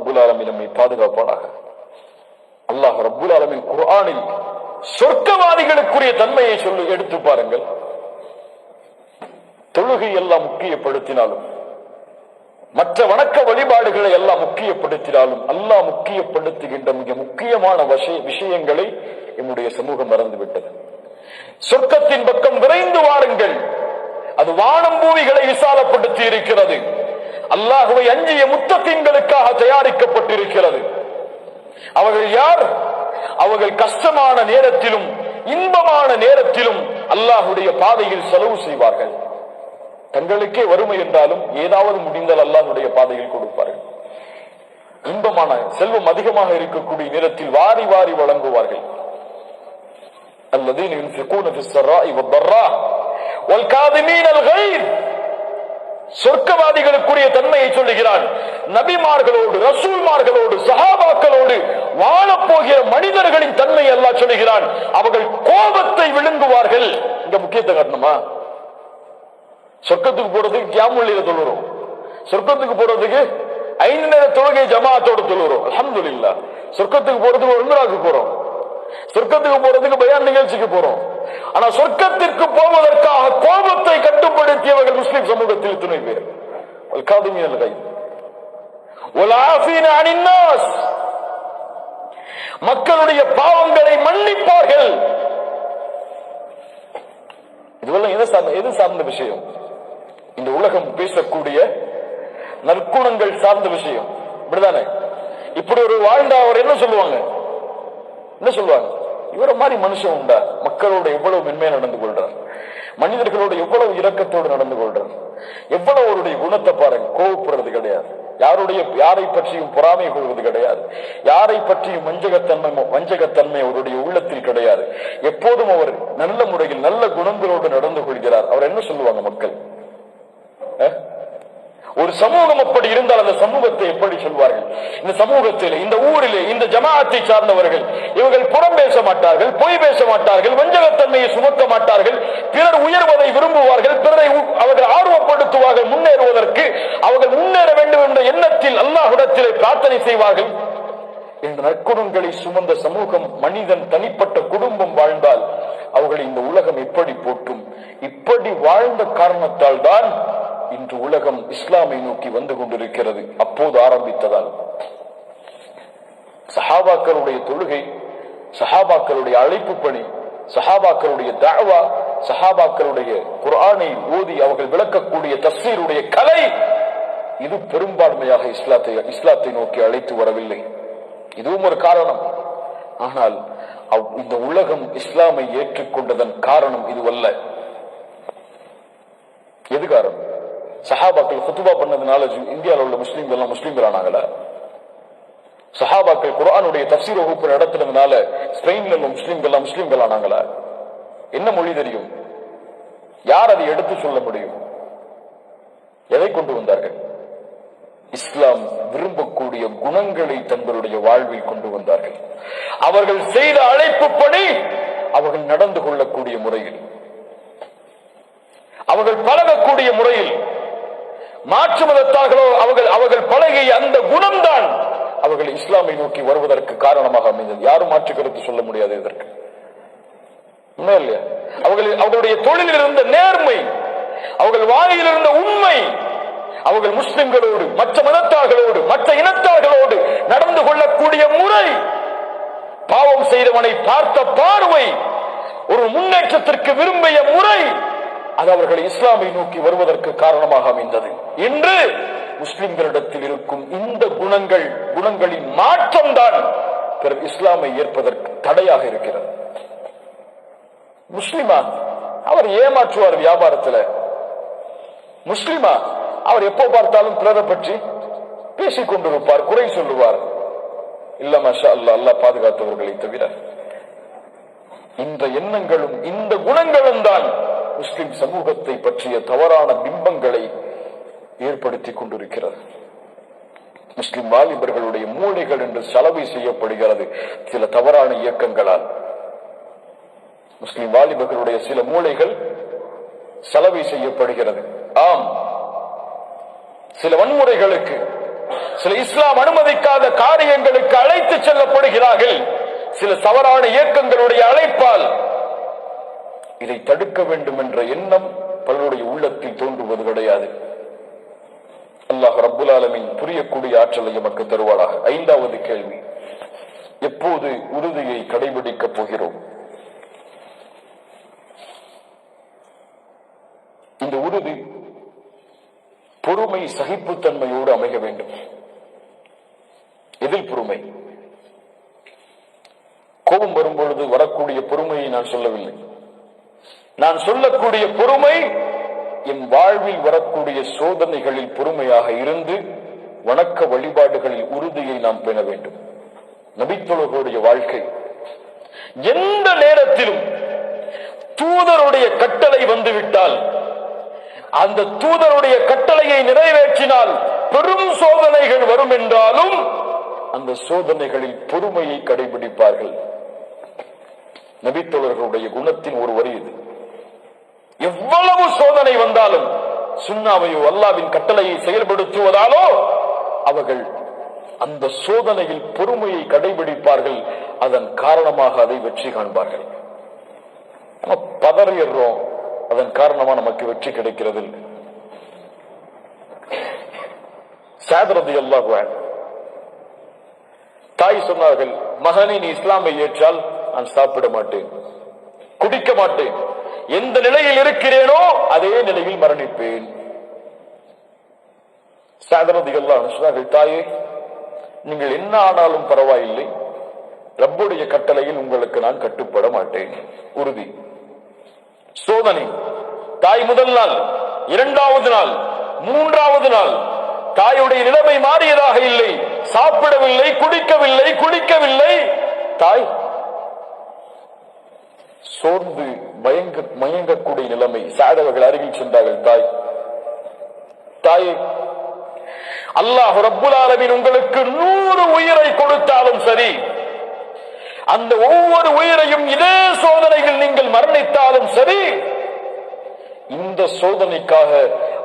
ரப்புல் ஆலமீன் நம்மை பாதுகாப்பானாக. அல்லாஹ் ரப்புல் ஆலமீன் குர்ஆனில் சொர்க்கவாதிகளுக்குரிய தன்மையை சொல்லி எடுத்து பாருங்கள். தொழுகை எல்லாம் முக்கியப்படுத்தினாலும், மற்ற வணக்க வழிபாடுகளை எல்லாம் முக்கியப்படுத்தினாலும், அல்லாஹ் முக்கியப்படுத்துகின்ற மிக முக்கியமான விஷயங்களை என்னுடைய சமூகம் மறந்துவிட்டது. சொர்க்கத்தின் பக்கம் விரைந்து வாருங்கள். அது வானம் பூமிகளை விசாலப்படுத்தி இருக்கிறது. அல்லாஹுவை அஞ்சிய முத்தகீன்களுக்காக தயாரிக்கப்பட்டிருக்கிறது. அவர்கள் யார்? அவர்கள் கஷ்டமான நேரத்திலும் இன்பமான நேரத்திலும் அல்லாஹுடைய பாதையில் செலவு செய்வார்கள். தங்களுக்கே வறுமை என்றாலும் ஏதாவது முடிந்தால் அல்லாஹுடைய பாதையில் கொடுப்பார்கள். இன்பமான செல்வம் அதிகமாக இருக்கக்கூடிய நேரத்தில் வாரி வாரி வழங்குவார்கள். الذين ينفقون في السراء والضراء والكاظمين الغيظ. சொர்க்கவாதிகளுக்குரிய தன்மையை சொல்லுகிறான். நபிமார்களோடு, ரசூல்மார்களோடு, சஹாபாக்களோடு வாழப்போகிற மனிதர்களின் தன்மையை அல்லாஹ் சொல்லுகிறான். அவர்கள் கோபத்தை விழுங்குவார்கள். இங்க முக்கியத்தை காட்டணுமா? சொர்க்கத்துக்கு போறதுக்கு கியாமுல்லைல தொழுறோம். சொர்க்கத்துக்கு போறதுக்கு 5 நேர தொழுகை ஜமாஅத்தோடு தொழுறோம். அல்ஹம்துலில்லாஹ். சொர்க்கத்துக்கு போறதுக்கு உம்ராக்கு போறோம். சொர்க்கத்துக்கு போறதுக்கு பயான் நிகழ்ச்சிக்கு போறோம். ஆனா சொர்க்கத்திற்கு போவதற்காக கோபத்தை கட்டுப்படுத்தியவர்கள் முஸ்லிம் சமூகத்தில் துணை பேர். மக்களுடைய பாவங்களை மன்னிப்பார்கள். இதுவெல்லாம் எது சார்ந்த விஷயம்? இந்த உலகம் பேசக்கூடிய நற்குணங்கள் சார்ந்த விஷயம். இப்படிதானே? இப்படி ஒரு வாழ்ந்தா அவர் என்ன சொல்லுவாங்க? இவர மாதிரி மனுஷன் உண்டா? மக்களோட எவ்வளவு மென்மையா நடந்து கொள்றார், மனிதர்களோட எவ்வளவு இரக்கத்தோடு நடந்து கொள்றார், எவ்வளவு அவருடைய குணத்தை பாருங்க. கோவப்படுறது கிடையாது, யாரை பற்றியும் பொறாமை கொள்வது கிடையாது, யாரை பற்றியும் வஞ்சகத்தன்மை அவருடைய உள்ளத்தில் கிடையாது. எப்போதும் அவர் நல்ல முறையில் நல்ல குணங்களோடு நடந்து கொள்கிறார். அவர் என்ன சொல்லுவாங்க மக்கள்? ஒரு சமூகம் அப்படி இருந்தால் அந்த சமூகத்தை எப்படி சொல்வார்கள்? இந்த சமூகத்தில், இந்த ஊரிலே, இந்த ஜமாஅத்தை சார்ந்தவர்கள் இவர்கள் புறம் பேச மாட்டார்கள், பொய் பேச மாட்டார்கள், வஞ்சகத்தன்மையை சுமக்க மாட்டார்கள், பிறர் உயர்வதை விரும்புவார்கள், பிறரை அவர்கள் ஆர்வப்படுத்துவார்கள். முன்னேறுவதற்கு அவர்கள் முன்னேற வேண்டும் என்ற எண்ணத்தில் அல்லாஹ்விடத்திலே பிரார்த்தனை செய்வார்கள். இந்த நற்குணங்களை சுமந்த சமூகம், மனிதன் தனிப்பட்ட குடும்பம் வாழ்ந்தால் அவர்களை இந்த உலகம் எப்படி போற்றும்? இப்படி வாழ்ந்த காரணத்தால் தான் இன்று உலகம் இஸ்லாமை நோக்கி வந்து கொண்டிருக்கிறது. அப்போது ஆரம்பித்ததால் சஹாபாக்களுடைய தொழுகை, சஹாபாக்களுடைய அழைப்பு பணி, சஹாபாக்களுடைய தஅவா, சஹாபாக்களுடைய குர்ஆனை ஓதி அவர்கள் விளக்கக்கூடிய தஃசீருடைய கலை, இது பெரும்பான்மையாக இஸ்லாத்தை நோக்கி அழைத்து வரவில்லை. இதுவும் ஒரு காரணம். ஆனால் இந்த உலகம் இஸ்லாமை ஏற்றுக்கொண்டதன் காரணம் இதுவல்ல. எது காரணம்? சஹாபாக்கள் குத்துபா பண்ணதுனால இந்தியாவில் உள்ள முஸ்லீம்கள் எல்லாம் முஸ்லீம்கள் ஆனாங்களா? சஹாபாக்கள் குர்ஆனுடைய தஃசீர் வகுப்பு நடத்துறதுனால ஸ்பெயின்ல உள்ள முஸ்லீம்கள் எல்லாம் முஸ்லீம்கள் ஆனாங்களா? என்ன மொழி தெரியும்? யார் அதை எடுத்து சொல்ல முடியும்? எதை கொண்டு வந்தார்கள்? இஸ்லாம் விரும்பக்கூடிய குணங்களை தங்களுடைய வாழ்வில் கொண்டு வந்தார்கள். அவர்கள் செய்த அழைப்பு பணி, அவர்கள் நடந்து கொள்ளக்கூடிய முறையில், அவர்கள் பழகக்கூடிய முறையில், மாற்று மதத்தார்களோ அவர்கள் பழகிய அந்த குணம்தான் அவர்கள் இஸ்லாமை நோக்கி வருவதற்கு காரணமாக அமைந்தது. யாரும் மாற்று கருத்து சொல்ல முடியாது. இதற்கு உண்மை இல்லையா? அவர்களுடைய தொழிலில் இருந்த நேர்மை, அவர்கள் வாயில் இருந்த உண்மை, அவர்கள் முஸ்லிம்களோடு, மற்ற மதத்தார்களோடு, மற்ற இனத்தார்களோடு நடந்து கொள்ளக்கூடிய முறை, பாவம் செய்தவனை பார்த்த பார்வை, ஒரு முன்னேற்றத்திற்கு விரும்பிய முறை, அது அவர்கள் இஸ்லாமை நோக்கி வருவதற்கு காரணமாக அமைந்தது. இன்று முஸ்லிம்களிடத்தில் இருக்கும் இந்த குணங்களின் மாற்றம்தான் பிறகு இஸ்லாமை ஏற்பதற்கு தடையாக இருக்கிறது. முஸ்லிமா அவர் ஏமாற்றுவார் வியாபாரத்தில். முஸ்லிமா அவர் எப்போ பார்த்தாலும் பிறரை பற்றி பேசிக் கொண்டிருப்பார், குறை சொல்லுவார். இல்ல மாஷா அல்லாஹ், அல்லாஹ் பாதுகாத்தவர்களை தவிர இந்த எண்ணங்களும் இந்த குணங்களும் தான் முஸ்லிம் சமூகத்தை பற்றிய தவறான பிம்பங்களை ஏற்படுத்தி கொண்டிருக்கிறது. முஸ்லிம் வாலிபர்களுடைய மூளைகள் என்று சலவை செய்யப்படுகிறது சில தவறான இயக்கங்களால். முஸ்லிம் வாலிபர்களுடைய சில மூளைகள் சலவை செய்யப்படுகிறது. ஆம், சில வன்முறைகளுக்கு, சில இஸ்லாம் அனுமதிக்காத காரியங்களுக்கு அழைத்து செல்லப்படுகிறார்கள். சில தவறான இயக்கங்களுடைய அழைப்பால் இதை தடுக்க வேண்டும் என்ற எண்ணம் பலருடைய உள்ளத்தில் தோன்றுவது கிடையாது. அல்லாஹ் ரப்புல் ஆலமீன் புரியக்கூடிய ஆற்றலை எமக்கு தருவாளாக. 5வது கேள்வி, எப்போது உறுதியை கடைபிடிக்கப் போகிறோம்? இந்த உறுதி பொறுமை, சகிப்புத்தன்மையோடு அமைய வேண்டும். எதில் பொறுமை? கோபம் வரும்பொழுது வரக்கூடிய பொறுமையை நான் சொல்லவில்லை. நான் சொல்லக்கூடிய பொறுமை என் வாழ்வில் வரக்கூடிய சோதனைகளில் பொறுமையாக இருந்து வணக்க வழிபாடுகளில் உறுதியை நாம் பெற வேண்டும். நபித்தோழர்களுடைய வாழ்க்கை எந்த நேரத்திலும் தூதருடைய கட்டளை வந்துவிட்டால் அந்த தூதருடைய கட்டளையை நிறைவேற்றினால் பெரும் சோதனைகள் வரும் என்றாலும் அந்த சோதனைகளில் பொறுமையை கடைபிடிப்பார்கள். நபித்தோழர்களுடைய குணத்தின் ஒரு வரி இது. எவ்வளவு சோதனை வந்தாலும் சுன்னாவையோ அல்லாஹ்வின் கட்டளையை செயல்படுத்துவதாலோ அவர்கள் அந்த சோதனையில் பொறுமையை கடைபிடிப்பார்கள். அதன் காரணமாக அதை வெற்றி காண்பார்கள். நம்ம பதறிடுறோம், அதன் காரணமா நமக்கு வெற்றி கிடைக்கிறது. ஸஅத் ரலியல்லாஹு அன்ஹு தாய் சொன்னார்கள், மகனே நீ இஸ்லாமை ஏற்றால் நான் சாப்பிட மாட்டேன், குடிக்க மாட்டேன், எந்த நிலையில் இருக்கிறேனோ அதே நிலையில் மரணிப்பேன். ஸஅத் ரலியல்லாஹு அன்ஹு சொன்னார்கள், தாயே நீங்கள் என்ன ஆனாலும் பரவாயில்லை, ரப்புடைய கட்டளையில் உங்களுக்கு நான் கட்டுப்பட மாட்டேன். உறுதி. சோதனை. தாய் முதல் நாள், 2வது நாள், 3வது நாள் தாயுடைய நிலைமை மாறியதாக இல்லை. சாப்பிடவில்லை, குடிக்கவில்லை, குளிக்கவில்லை. தாய் சோர்ந்து மயங்கக்கூடிய நிலைமை. சாதவர்கள் அருகில் சென்றார்கள். தாயே, அல்லாஹ் ரப்புல் ஆலமீன் உங்களுக்கு 100 உயிரை கொடுத்தாலும் சரி, அந்த ஒவ்வொரு உயிரையும் இதே சோதனையில் நீங்கள் மரணித்தாலும் சரி, இந்த சோதனைக்காக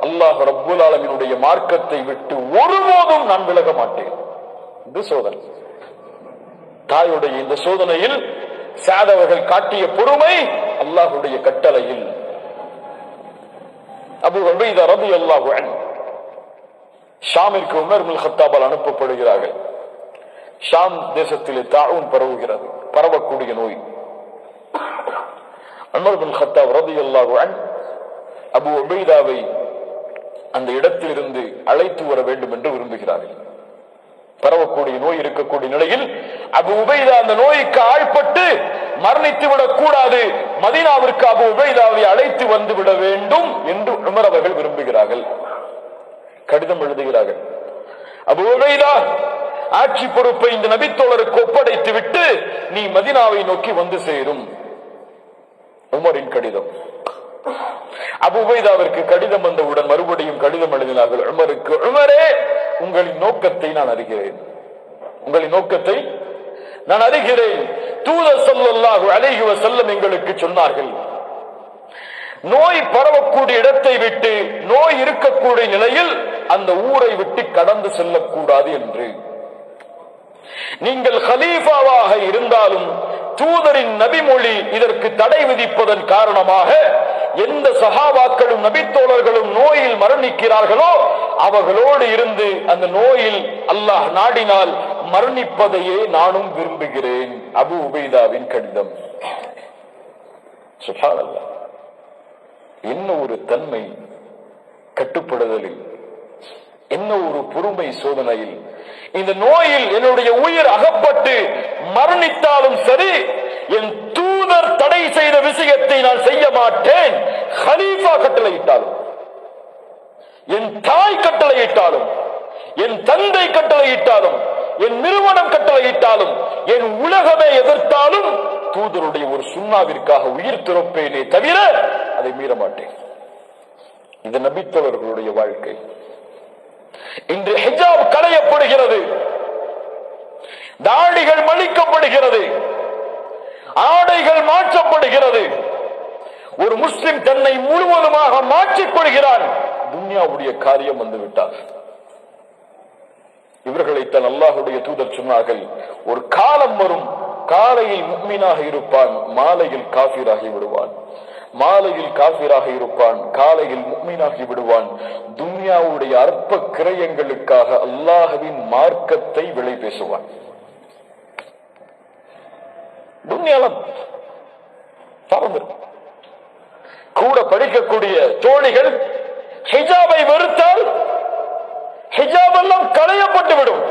அல்லாஹ் ரப்புல் ஆலமீனுடைய மார்க்கத்தை விட்டு ஒருபோதும் நான் விலக மாட்டேன். இந்த சோதனை, தாயுடைய இந்த சோதனையில் சாதவர்கள் காட்டிய பொறுமை அல்லாஹ்வுடைய கட்டளையில். அபூ உபைதா ரலியல்லாஹு அன்ஹு ஷாமிற்கு உமர் இப்னு கத்தாபால் அனுப்பப்படுகிறார்கள். ஷாம் தேசத்திலே தாஊன் பரவுகிறது, பரவக்கூடிய நோய். உமர் இப்னு கத்தாப் ரலியல்லாஹு அன்ஹு அபூ உபைதாவை அந்த இடத்திலிருந்து அழைத்து வர வேண்டும் என்று விரும்புகிறார்கள். பரவக்கூடிய நோய் இருக்கக்கூடிய நிலையில் அபூ உபைதா அந்த நோய்க்கு ஆள்பட்டு மரணித்து விடக் கூடாது, மதீனாவிற்கு அபூ உபைதாவை அழைத்து வந்து விட வேண்டும் என்று உமர் அவர்கள் விரும்புகிறார்கள். கடிதம் எழுதுகிறார்கள். அபூ உபைதா, ஆட்சி பொறுப்பை இந்த நபித்தோழருக்கு ஒப்படைத்து விட்டு நீ மதீனாவை நோக்கி வந்து சேரும். உமரின் கடிதம். அபூ உபைதாவிற்கு கடிதம் வந்தவுடன் மறுபடியும் கடிதம் எழுதினார்கள் உமருக்கு. உமரே, உங்களின் நோக்கத்தை நான் அறிகிறேன், உங்களின் நோக்கத்தை நான் அறிகிறேன். தூதர் ஸல்லல்லாஹு அலைஹி வஸல்லம் எங்களுக்கு சொன்னார்கள், நோய் பரவக்கூடிய இடத்தை விட்டு, நோய் இருக்கக்கூடிய நிலையில் அந்த ஊரை விட்டு கடந்து செல்லக்கூடாது என்று. நீங்கள் கலீஃபாவாக இருந்தாலும் தூதரின் நபிமொழி இதற்கு தடை விதிப்பதன் காரணமாக எந்த சஹாபாக்களும் நபித்தோழர்களும் நோயில் மரணிக்கிறார்களோ அவர்களோடு இருந்து அந்த நோயில் அல்லாஹ் நாடினால் மரணிப்பதையே நானும் விரும்புகிறேன். அபூ உபைதாவின் கடிதம். சுப்ஹானல்லாஹ், என்ன ஒரு தன்மை கட்டுப்படுதலில், என்ன ஒரு பொறுமை சோதனையில். இந்த நோயில் என்னுடைய உயிர் அகப்பட்டு மரணித்தாலும் சரி, என் தூதர் தடை செய்த விஷயத்தை நான் செய்ய மாட்டேன். கலீஃபா கட்டளையிட்டாலும், என் தாய் கட்டளையிட்டாலும், என் தந்தை கட்டளையிட்டாலும், என் நிறுவனம் கட்டளையிட்டாலும், என் உலகமே எதிர்த்தாலும் தூதருடைய ஒரு சுன்னாவிற்காக உயிர் துறப்பேனே தவிர அதை மீற மாட்டேன். இது நபித்தவர்களுடைய வாழ்க்கை. இன்று ஹிஜாப் களையப்படுகிறது, தாடிகள் மலிக்கப்படுகிறது, ஆடைகள் மாற்றப்படுகிறது. ஒரு முஸ்லிம் தன்னை முழுவதுமாக மாற்றிக் கொள்கிறான். துன்யாவுடைய காரியம் வந்துவிட்டார். இவர்களைத்தான் அல்லாஹுடைய தூதர் சொன்னார்கள், ஒரு காலம் வரும், காலையில் முஃமினாக இருப்பான், மாலையில் காஃபிராகி விடுவான். மாலையில் காஃபிராக இருப்பான், காலையில் முஃமினாகி விடுவான். துன்யாவுடைய அற்ப கிரயங்களுக்காக அல்லாஹ்வின் மார்க்கத்தை விலை பேசுவான். துன்யாலம் கூட படிக்கக்கூடிய தோழிகள் ஹிஜாபை வெறுத்தால் ஹிஜாப் எல்லாம் களையப்பட்டு விடும்.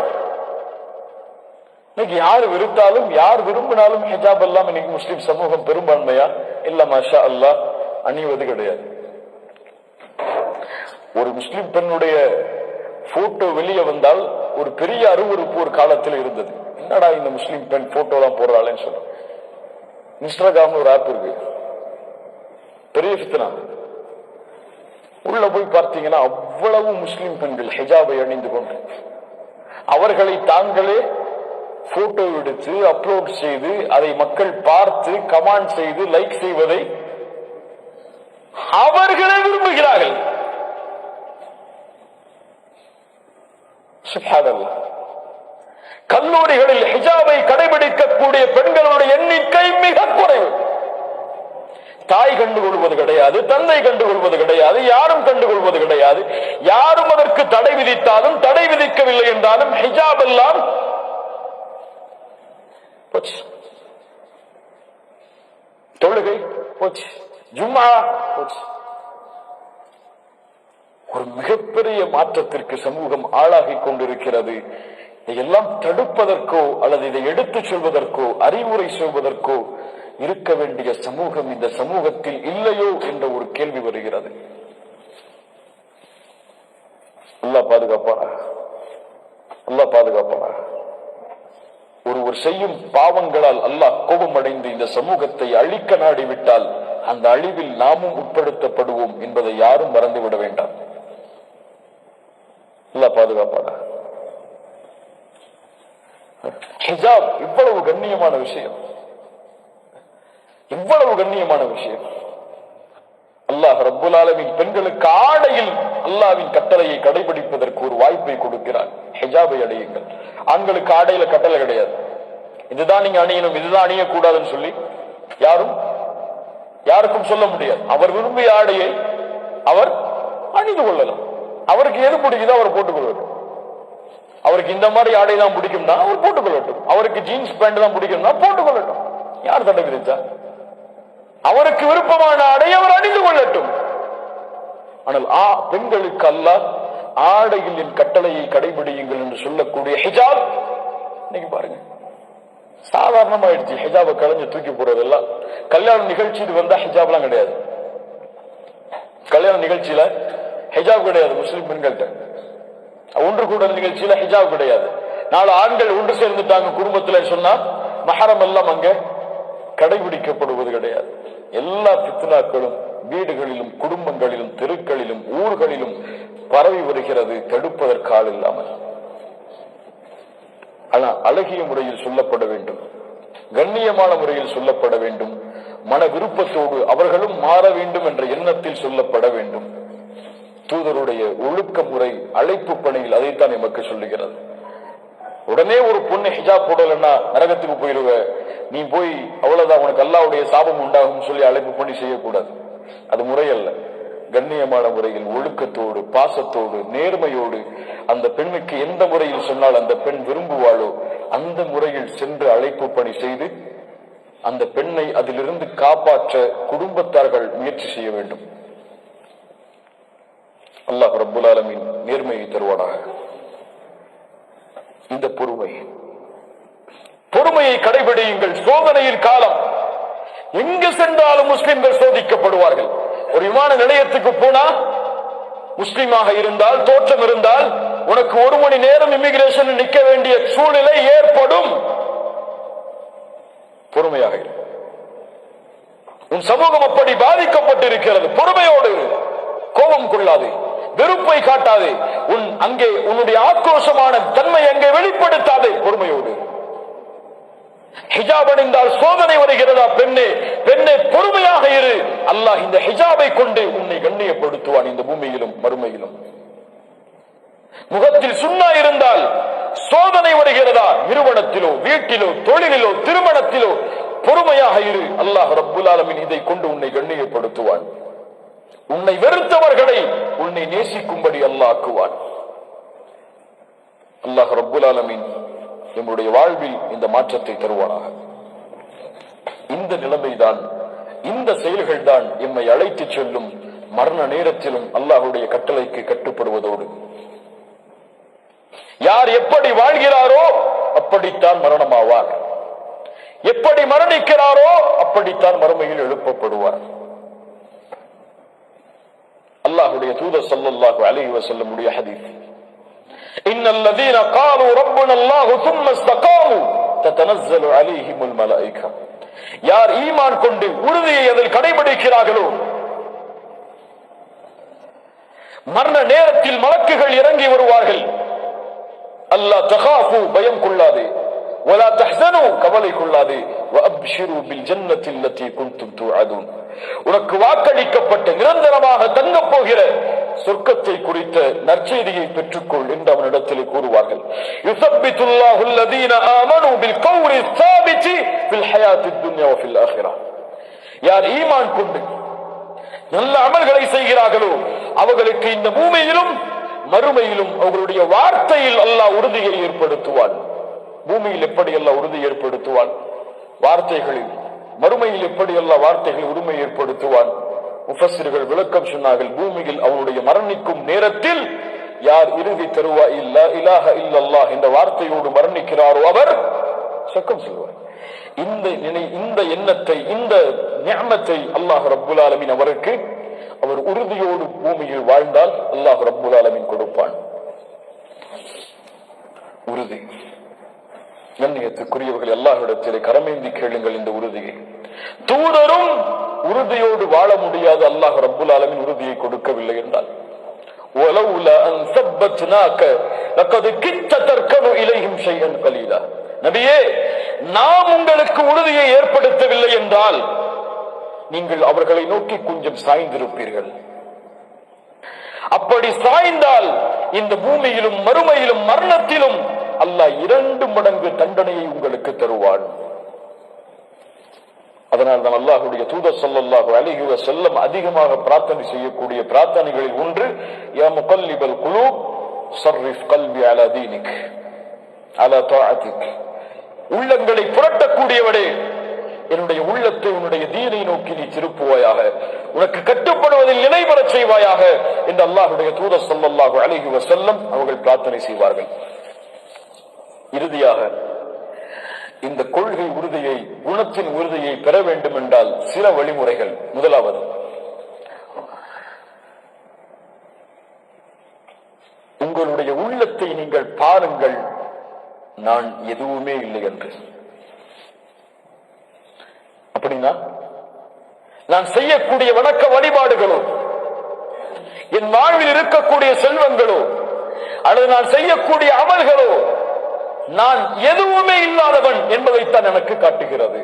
இன்னைக்கு யார் வெறுத்தாலும் யார் விரும்பினாலும் ஹிஜாப் எல்லாம் இன்னைக்கு முஸ்லிம் சமூகம் பெரும்பான்மையா இல்ல மாஷா அல்லாஹ் அணிவது கிடையாது. ஒரு முஸ்லிம் பெண்ணுடைய போட்டோ வெளியே வந்தால் ஒரு பெரிய அருவருப்பு ஒரு காலத்தில் இருந்தது. என்னடா இந்த முஸ்லிம் பெண் போட்டோ தான் போடுறாளேன்னு சொல்ல. இன்ஸ்டாகிராம் ஒரு ஆப் இருக்கு, பெரிய ஃபித்னா. உள்ள போய் பார்த்தீங்கன்னா அவ்வளவு முஸ்லிம் பெண்கள் ஹிஜாபை அணிந்து கொண்டு அவர்களை தாங்களே போட்டோ எடுத்து அப்லோட் செய்து அதை மக்கள் பார்த்து கமெண்ட் செய்து லைக் செய்வதை அவர்களே விரும்புகிறார்கள். சுப்ஹானல்லாஹ். கல்லூரிகளில் ஹிஜாபை கடைபிடிக்கக்கூடிய பெண்களுடைய எண்ணிக்கை மிக குறைவு. தாய் கண்டுகொள்வது கிடையாது, தந்தை கண்டுகொள்வது கிடையாது, யாரும் கண்டுகொள்வது கிடையாது. யாரும் அதற்கு தடை விதித்தாலும் தடை விதிக்கவில்லை என்றாலும் ஹிஜாப் எல்லாம் போச்சு. தொழுகை போச்சு, ஜும்மா போச்சு. ஒரு மிகப்பெரிய மாற்றத்திற்கு சமூகம் ஆளாகி கொண்டிருக்கிறது. இதையெல்லாம் தடுப்பதற்கோ அல்லது இதை எடுத்துச் சொல்வதற்கோ அறிவுரை சொல்வதற்கோ இருக்க வேண்டிய சமூகம் இந்த சமூகத்தில் இல்லையோ என்ற ஒரு கேள்வி வருகிறது. அல்லாஹ் பாதுகாப்பானா, அல்லாஹ் பாதுகாப்பானா. ஒருவர் செய்யும் பாவங்களால் அல்லாஹ் கோபமடைந்து இந்த சமூகத்தை அழிக்க நாடிவிட்டால் அந்த அழிவில் நாமும் உட்படுத்தப்படுவோம் என்பதை யாரும் மறந்துவிட வேண்டாம். அல்லாஹ் பாதுகாப்பானா. ஹிஜாப் இவ்வளவு கண்ணியமான விஷயம், இவ்வளவு கண்ணியமான விஷயம். அல்லாஹ் ரப்புல் ஆலமீன் பெண்களுக்கு ஆடையில் அல்லாஹ்வின் கட்டளையை கடைபிடிப்பதற்கு ஒரு வாய்ப்பை கொடுக்கிறார். ஹிஜாபை அணியுங்கள். ஆண்களுக்கு ஆடையில கட்டளை கிடையாது, இதுதான் நீங்க அணியணும், இதுதான் அணியக்கூடாதுன்னு சொல்லி யாருக்கும் சொல்ல முடியாது. அவர் விரும்பிய ஆடையை அவர் அணிந்து கொள்ளலாம். அவருக்கு எது பிடிக்குதோ அவர் போட்டுக் கொள்ளட்டும். அவருக்கு இந்த மாதிரி ஆடை தான் பிடிக்கும்னா அவர் போட்டுக் கொள்ளட்டும். அவருக்கு ஜீன்ஸ் பேண்ட் தான் பிடிக்கும்னா போட்டுக் கொள்ளட்டும். யார் தடை விதிச்சா? அவருக்கு விருப்பமான ஆடை அவர் அணிந்து கொள்ளட்டும். ஆனால் பெண்களுக்கு அல்லாஹ் ஆடையில் என் கட்டளையை கடைபிடியுங்கள் என்று சொல்லக்கூடிய ஹிஜாப் இன்னைக்கு பாருங்க சாதாரணமாயிடுச்சு. ஹிஜாபை கலைஞ்சு தூக்கி போறதெல்லாம் கல்யாண நிகழ்ச்சி வந்தா ஹிஜாப்லாம் கிடையாது. கல்யாண நிகழ்ச்சியில ஹிஜாப் கிடையாது. முஸ்லிம் பெண்கள்கிட்ட ஒன்று கூட நிகழ்ச்சியில ஹிஜாப் கிடையாது. நாலு ஆண்கள் ஒன்று சேர்ந்துட்டாங்க குடும்பத்துல சொன்னா மஹரம் எல்லாம் அங்க கடைபிடிக்கப்படுவது கிடையாது. எல்லா பித்னாக்களும் வீடுகளிலும் குடும்பங்களிலும் தெருக்களிலும் ஊர்களிலும் பரவி வருகிறது, தடுப்பதற்கு ஆள் இல்லாமல். ஆனா அழகிய முறையில் சொல்லப்பட வேண்டும், கண்ணியமான முறையில் சொல்லப்பட வேண்டும், மன விருப்பத்தோடு அவர்களும் மாற வேண்டும் என்ற எண்ணத்தில் சொல்லப்பட வேண்டும். தூதருடைய ஒழுக்க முறை அழைப்பு பணியில் அதைத்தான் நமக்கு சொல்லுகிறது. உடனே ஒரு பொண்ணு ஹிஜாப் போடலன்னா நரகத்துக்கு போயிருவ, நீ போய் அவ்வளவுதான் உனக்கு அல்லாஹ்வுடைய சாபம் உண்டாகும் சொல்லி அழைப்பு பண்ணி செய்யக்கூடாது. அது முறையல்ல. கண்ணியமான முறையில் ஒழுக்கத்தோடு பாசத்தோடு நேர்மையோடு அந்த பெண்ணுக்கு எந்த முறையில் சொன்னால் அந்த பெண் விரும்புவாளோ அந்த முறையில் சென்று அழைப்பு பணி செய்து அந்த பெண்ணை அதிலிருந்து காப்பாற்ற குடும்பத்தார்கள் முயற்சி செய்ய வேண்டும். அல்லாஹ் ரப்புல் ஆலமீன் நேர்மையை தருவானாக. இந்த பொறுமையை கடைபிடியுங்கள். சோதனையின் காலம், எங்கு சென்றாலும் முஸ்லிம்கள் சோதிக்கப்படுவார்கள். ஒரு விமான நிலையத்துக்கு போனா முஸ்லிமாக இருந்தால் தோற்றம் இருந்தால் உனக்கு 1 மணி நேரம் இமிகிரேஷன் நிற்க வேண்டிய சூழ்நிலை ஏற்படும். பொறுமையாக இரு. உன் சமூகம் அப்படி பாதிக்கப்பட்டிருக்கிறது. பொறுமையோடு, கோபம் கொள்ளாது, வெறுப்பை காட்டாது, அங்கே உன்னுடைய ஆக்ரோஷமான தன்மை அங்கே வெளிப்படுத்தாது. பொறுமையோடு. ஹிஜாப் அணிந்தால் சோதனை வருகிறதா? பெண்ணே பொறுமையாக இரு. அல்லாஹ் இந்த ஹிஜாபை கொண்டு உன்னை கண்ணியப்படுத்துவான் இந்த பூமியிலும் மறுமையிலும். முகத்தில் சுன்னா இருந்தால் சோதனை வருகிறதா, நிறுவனத்திலோ, வீட்டிலோ, தொழிலிலோ, திருமணத்திலோ பொறுமையாக இரு. அல்லாஹ் ரப்புல் ஆலமீன் இதை கொண்டு உன்னை கண்ணியப்படுத்துவான். உன்னை வெறுத்தவர்களை உன்னை நேசிக்கும்படி அல்லாஹ் ஆக்குவான். அல்லாஹ் ரப்புல் ஆலமீன் நம்முடைய வாழ்வில் இந்த மாற்றத்தை தருவானாக. இந்த நிலைமைதான், இந்த செயல்கள் தான் எம்மை அழைத்து செல்லும் மரண நேரத்திலும் அல்லாஹ்வுடைய கட்டளைக்கு கட்டுப்படுவதோடு. யார் எப்படி வாழ்கிறாரோ அப்படித்தான் மரணமாவார், எப்படி மரணிக்கிறாரோ அப்படித்தான் மறுமையில் எழுப்பப்படுவார். அல்லாஹ்வுடைய தூதர் ஸல்லல்லாஹு அலைஹி வஸல்லம் உடைய ஹதீஸ், இன்னல்லதீன காலு ரப்புனா அல்லாஹு ثم استقاموا تتنزل عليهم الملائكة. யார் ஈமான் கொண்டு உறுதியை அதில் கடைபிடிக்கிறார்களோ மரண நேரத்தில் மலக்குகள் இறங்கி வருவார்கள். அல்லா தகாஃபு பயம் கொள்ளாதே, வலா தஹ்சனு கவலை கொள்ளாதே, வஅப்ஷிரு பில் ஜன்னத்தி அல்லதி குன்தும் துஅதுன். உனக்கு வாக்களிக்கப்பட்ட நிரந்தரமாக தங்கப் போகிற சொர்க்கத்தை குறித்த நற்செய்தியை பெற்றுக்கொள் என்று அவனிடத்தில் கூறுவார்கள். யுஸப்பித்துல்லாஹு அல்லதீன ஆமனு பில் கௌலி ஸாபிதி ஃபில் ஹயாத்தித் துன்யா வ ஃபில் ஆখিরাহ. யார் ஈமான் கொண்டு நல்ல அமல்களை செய்கிறார்களோ அவர்களுக்கு இந்த பூமியிலும் மறுமையிலும் அவர்களுடைய வார்த்தையில் அல்லாஹ் உறுதியை ஏற்படுத்துவான். பூமியில் எப்படி அல்லாஹ் உறுதி ஏற்படுத்துவான், வார்த்தைகளில். மறுமையில் எப்படி அல்லாஹ் வார்த்தைகள் உரிமை ஏற்படுத்துவான். முஃபஸ்ஸிர்கள் விளக்கம் சொன்னார்கள், பூமியில் அவனுடைய மரணிக்கும் நேரத்தில் யார் இறுதி தருவா இல்லா இலாஹ இல்லல்லாஹ் இந்த வார்த்தையோடு மரணிக்கிறாரோ அவர் சொர்க்கம் செல்வார். இந்த எண்ணத்தை, இந்த நிஅமத்தை அல்லாஹ் ரப்புல் ஆலமீன் அவருக்கு, அவர் உறுதியோடு பூமியில் வாழ்ந்தால் அல்லாஹ் ரப்புல் ஆலமீன் கொடுப்பான். உறுதி கண்ணியத்துக்குரியவர்கள், அல்லாஹ்விடத்திலே கரமேந்தி கேளுங்கள் இந்த உறுதியை. தூதரும் உறுதியோடு வாழ முடியாது, அல்லாஹ் ரப்புல் ஆலமீன் உறுதியை கொடுக்கவில்லை என்றால். வலௌலா அன் ஸப்பத்னாக லகத் கித்த தர்கனு இலைஹிம் ஷைஅன் கலீலா. நபியே, நாம் உங்களுக்கு உறுதியை ஏற்படுத்தவில்லை என்றால் நீங்கள் அவர்களை நோக்கி கொஞ்சம் சாய்ந்திருப்பீர்கள். அப்படி சாய்ந்தால் இந்த பூமியிலும் மறுமையிலும் மரணத்திலும் அல்லாஹ் 2 மடங்கு தண்டனையை உங்களுக்கு தருவான். அதனால் தான் அல்லாஹ்வுடைய தூதர் ஸல்லல்லாஹு அலைஹி வஸல்லம் அதிகமாக பிரார்த்தனை செய்யக்கூடிய பிரார்த்தனைகளில் ஒன்று, யா முகல்லிபல் குலூப் ஸர்ரிஃப் கல்பி அலா தீனிக் அலா தாஅத்திக். உள்ளங்களை புரட்டக்கூடியவனே, என்னுடைய உள்ளத்தை உன்னுடைய தீனை நோக்கி நீ திருப்புவாயாக, உனக்கு கட்டுப்படுவதில் நிலை பெறச் செய்வாயாக என்று அல்லாஹ்வுடைய தூதர் ஸல்லல்லாஹு அலைஹி வஸல்லம் அவர்கள் பிரார்த்தனை செய்வார்கள். இறுதியாக இந்த கொள்கை உறுதியை, குணத்தின் உறுதியை பெற வேண்டும் என்றால் சில வழிமுறைகள். முதலாவது, உங்களுடைய உள்ளத்தை நீங்கள் பாருங்கள், நான் எதுவுமே இல்லை என்று. அப்படின்னா நான் செய்யக்கூடிய வணக்க வழிபாடுகளோ, என் வாழ்வில் இருக்கக்கூடிய செல்வங்களோ, அல்லது நான் செய்யக்கூடிய அமல்களோ நான் எதுவுமே இல்லாதவன் என்பதைத்தான் எனக்கு காட்டுகிறது.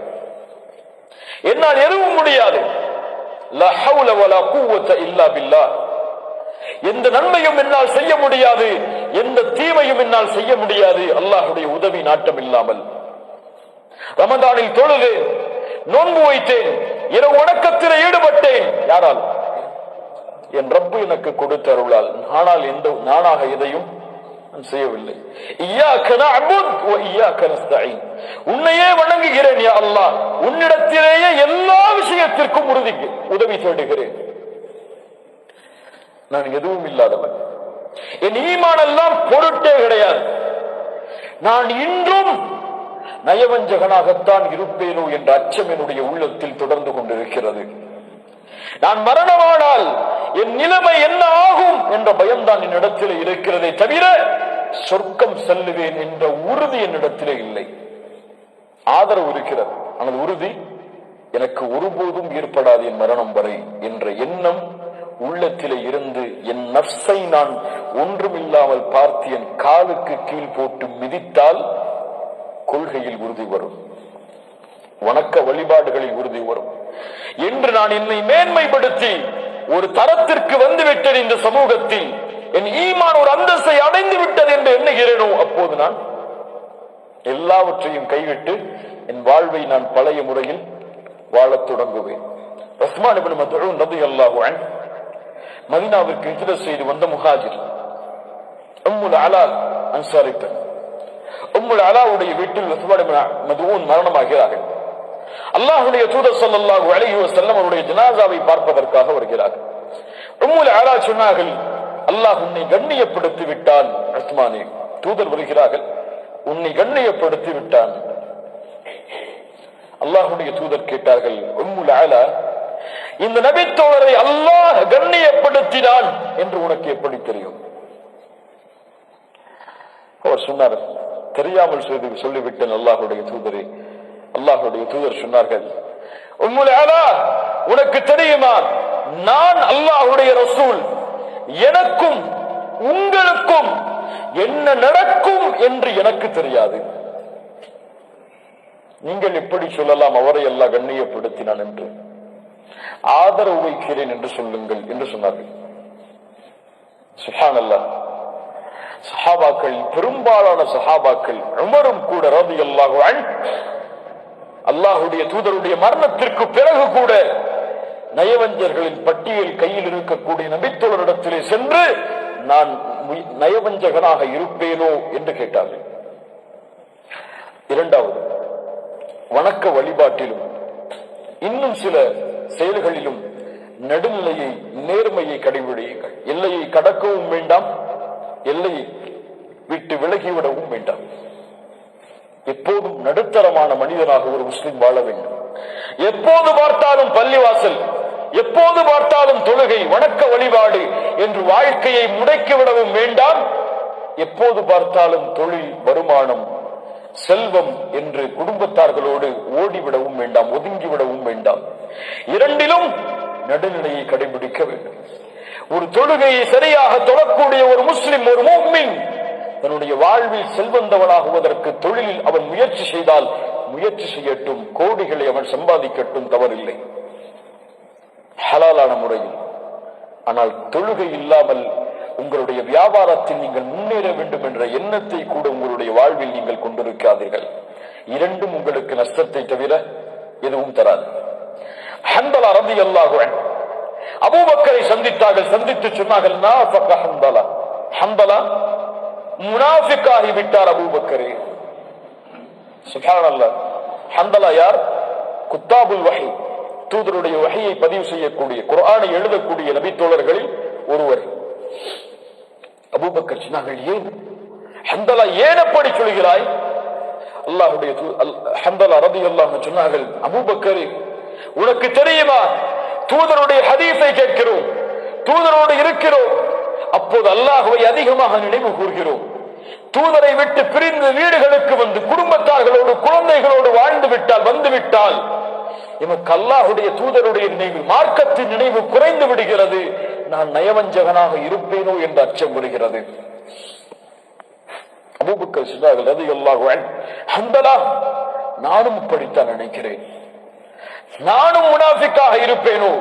என்னால் எதுவும் முடியாது. லா ஹவுல வலா குவத்த இல்லா பில்லாஹ். எந்த நன்மையும் என்னால் செய்ய முடியாது, எந்த தீமையும் என்னால் செய்ய முடியாது அல்லாஹ்வுடைய உதவி நாட்டம் இல்லாமல். ரமதானில் தொழுதேன், நோன்பு வைத்தேன், இரவு வணக்கத்தில் ஈடுபட்டேன். யாரால்? என் ரப்பு எனக்கு கொடுத்த அருளால். ஆனால் நானாக எதையும் செய்யவில்லை. இய்யாக நஅபுத் வ இய்யாக நஸ்தஈன். உன்னையே வணங்குகிறேன் யா அல்லாஹ், உன்னிடத்திலேயே எல்லா விஷயத்திற்கும் உதவி தேடுகிறேன். நான் எதுவும் இல்லாதவன், என் ஈமான் எல்லாம் பொருட்டே கிடையாது. நான் இன்றும் நயவஞ்சகனாகத்தான் இருப்பேனோ என்ற அச்சம் என்னுடைய உள்ளத்தில் தொடர்ந்து கொண்டிருக்கிறது. நான் மரணமானால் என் நிலைமை என்ன ஆகும் என்ற பயம்தான் என்னிடத்தில் இருக்கிறதே தவிர சொர்க்கம் செல்லுவேன் என்ற உறுதி என்னிடத்திலே இல்லை. ஆதரவு இருக்கிறது, ஆனால் உறுதி எனக்கு ஒருபோதும் ஏற்படாது என் மரணம் வரை என்ற எண்ணம் உள்ளத்திலே இருந்து என் நஃப்ஸை நான் ஒன்றுமில்லாமல் பார்த்து என் காலுக்கு கீழ் போட்டு மிதித்தால் கொள்கையில் உறுதி வரும், வணக்க வழிபாடுகளில் உறுதி வரும் என்று நான் என்னை மேன்மைப்படுத்தி ஒரு தரத்திற்கு வந்துவிட்டேன். இந்த சமூகத்தில் என் ஈமான் ஒரு அந்தஸ்தை அடைந்து விட்டது என்று எண்ணுகிறேனோ அப்போது நான் எல்லாவற்றையும் கைவிட்டு என் வாழ்வை நான் பழைய முறையில் வாழத் தொடங்குவேன். உஸ்மான் இப்னு மத்ஊன் ரலியல்லாஹு அன்ஹு மதீனாவிற்கு ஹிஜ்ரத் செய்து வந்த முஹாஜிர். உம்முல் அலா அன்சாரி பெண். உம்முல் அலாவுடைய வீட்டில் உஸ்மான் இப்னு மத்ஊன் மரணமாகிறார்கள். அல்லாஹ்வுடைய தூதர் ஸல்லல்லாஹு அலைஹி வஸல்லம் அவருடைய ஜனாசாவை பார்ப்பதற்காக வருகிறார்கள். உம்முல் அலா சொன்னார்கள், அல்லாஹ் உன்னை கண்ணியப்படுத்தி விட்டான் உஸ்மானே. தூதர் வருகிறார்கள், உன்னை கண்ணியப்படுத்தி விட்டான். அல்லாஹ்வுடைய தூதர் கேட்டார்கள், உம்முல் அலா, இந்த நபித்தோழரை அல்லாஹ் கண்ணியப்படுத்தினான் என்று உனக்கு எப்படி தெரியும்? அவர் சொன்னார், தெரியாமல் சொல்லிவிட்டேன் அல்லாஹ்வுடைய தூதரே. அல்லாஹ்வுடைய தூதர் சொன்னார்கள், உம்முல் அலா, உனக்கு தெரியுமா, நான் அல்லாஹ்வுடைய ரசூல், எனக்கும் உங்களுக்கும் என்ன நடக்கும் என்று எனக்கு தெரியாது. நீங்கள் எப்படி சொல்லலாம் அவரை அல்லாஹ் கண்ணியப்படுத்தினான் என்று? ஆதரவு வைக்கிறேன் என்று சொல்லுங்கள் என்று சொன்னார்கள். சுப்ஹானல்லாஹ். சஹாபாக்கள், பெரும்பாலான சஹாபாக்கள், உமரும் கூட ரலியல்லாஹு அன்ஹு, அல்லாஹ்வுடைய தூதருடைய மரணத்திற்கு பிறகு கூட நயவஞ்சர்களின் பட்டியல் கையில் இருக்கக்கூடிய நபித்தோழரிடத்திலே சென்று நான் நயவஞ்சகனாக இருப்பேனோ என்று கேட்டார்கள். இரண்டாவது, வணக்க வழிபாட்டிலும் இன்னும் சில செயல்களிலும் நடுநிலையை, நேர்மையை கடைபிடியுங்கள். எல்லையை கடக்கவும் வேண்டாம், எல்லையை விட்டு விலகிவிடவும் வேண்டாம். எப்போதும் நடுத்தரமான மனிதனாக ஒரு முஸ்லிம் வாழ வேண்டும். எப்போது பார்த்தாலும் பள்ளிவாசல், எப்போது பார்த்தாலும் தொழுகை, வணக்க வழிபாடு என்று வாழ்க்கையை முடக்கிவிடவும் வேண்டாம். எப்போது பார்த்தாலும் தொழில், வருமானம், செல்வம் என்று குடும்பத்தார்களோடு ஓடிவிடவும் வேண்டாம், ஒதுங்கிவிடவும் வேண்டாம். இரண்டிலும் நடுநிலையை கடைபிடிக்க வேண்டும். ஒரு தொழுகையை சரியாக தொழக்கூடிய ஒரு முஸ்லிம், ஒரு முஃமின் தன்னுடைய வாழ்வில் செல்வந்தவனாகுவதற்கு தொழிலில் அவன் முயற்சி செய்தால் முயற்சி செய்யட்டும், கோடிகளை அவன் சம்பாதிக்கட்டும், தவறில்லை, ஹலாலான முறையில். ஆனால் தொழுகை இல்லாமல் உங்களுடைய வியாபாரத்தில் நீங்கள் முன்னேற வேண்டும் என்ற எண்ணத்தை கூட உங்களுடைய வாழ்வில் நீங்கள் கொண்டிருக்காதீர்கள். இரண்டும் உங்களுக்கு நஷ்டத்தை தவிர எதுவும் தராது. ஹந்தலா ரலியல்லாஹு அன்ஹு அபூபக்கரை சந்தித்தார்கள். சந்தித்து சொன்னார்கள், நாஃபக ஹந்தலா, ஹந்தலா முனாஃபிக்காகி விட்டார் அபூபக்கரே. சுப்ஹானல்லாஹ். ஹந்தலா யார்? குத்தாபுல் வஹி, தூதருடைய வஹியை பதிவு செய்யக்கூடிய, குர்ஆனை எழுதக்கூடிய நபித்தோழர்களில் ஒருவர். அபூபக்கர் சொன்னார்கள், ஏன் ஹந்தலா, ஏன் அப்படி சொல்கிறாய்? அல்லாஹ்வுடைய ஹந்தலா ரலியல்லாஹு அன்ஹு சொன்னார்கள், அபூபக்கரே, உனக்கு தெரியுமா, தூதருடைய ஹதீஸை கேட்கிறோம், தூதரோடு இருக்கிறோம், அப்போது அல்லாஹ்வை அதிகமாக நினைவு கூர்கிறோம். தூதரை விட்டு பிரிந்து வீடுகளுக்கு வந்து குடும்பத்தார்களோடு, குழந்தைகளோடு வாழ்ந்து விட்டால், வந்துவிட்டால் எமக்கு அல்லாஹ்வுடைய தூதருடைய நினைவு, மார்க்கத்தின் நினைவு குறைந்து விடுகிறது. நான் நயவஞ்சகனாக இருப்பேனோ என்ற அச்சம் வருகிறது. அபூபக்கர் சொன்னார்கள் ரலியல்லாஹு அன்ஹு, ஹந்தலா, நானும் இப்படித்தான் நினைக்கிறேன், நானும் முனாஃபிக்காக இருப்பேனோ.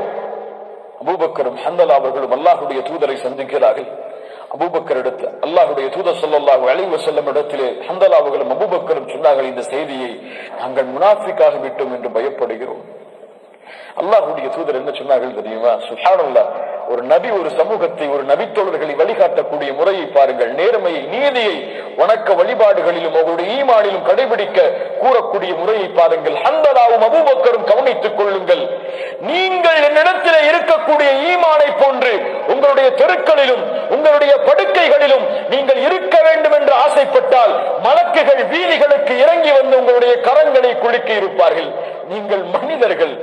அபூபக்கரும் ஹந்தலா அவர்களும் அல்லாஹ்வுடைய தூதரை சந்திக்கிறார்கள். அபூபக்கர் இடத்து அல்லாஹ்வுடைய தூதர் ஸல்லல்லாஹு அலைஹி வஸல்லம் இடத்திலே ஹந்தலா அவர்களும் அபூபக்கரும் சொன்னார்கள், இந்த செய்தியை நாங்கள் முனாஃபிக்காக விட்டோம் என்று பயப்படுகிறோம். அல்லாஹ்வுடைய தூதர் என்ன சொன்னார்கள் தெரியுமா? சுப்ஹானல்லாஹ். ஒரு நபி ஒரு சமூகத்தை, ஒரு நபித்தோழர்களை வழிகாட்டக்கூடிய முறையை பாருங்கள். நேர்மையை, நீதியை, வணக்க வழிபாடுகளிலும் அவருடைய ஈமானிலும் கடைபிடிக்க கூறக்கூடிய முறையை பாருங்கள். ஹந்தலாவும் அபூபக்கரும் கவனித்துக் கொள்ளுங்கள். நீங்கள் என்னிடத்திலே இருக்கக்கூடிய ஈமானை போன்று உங்களுடைய தெருக்களிலும் உங்களுடைய படுக்கைகளிலும் நீங்கள் இருக்க வேண்டும் என்று ஆசைப்பட்டால் மலக்குகள் வீதிகளுக்கு இறங்கி வந்து உங்களுடைய கரங்களை குலுக்கி இருப்பார்கள். நீங்கள் மனிதர்கள்,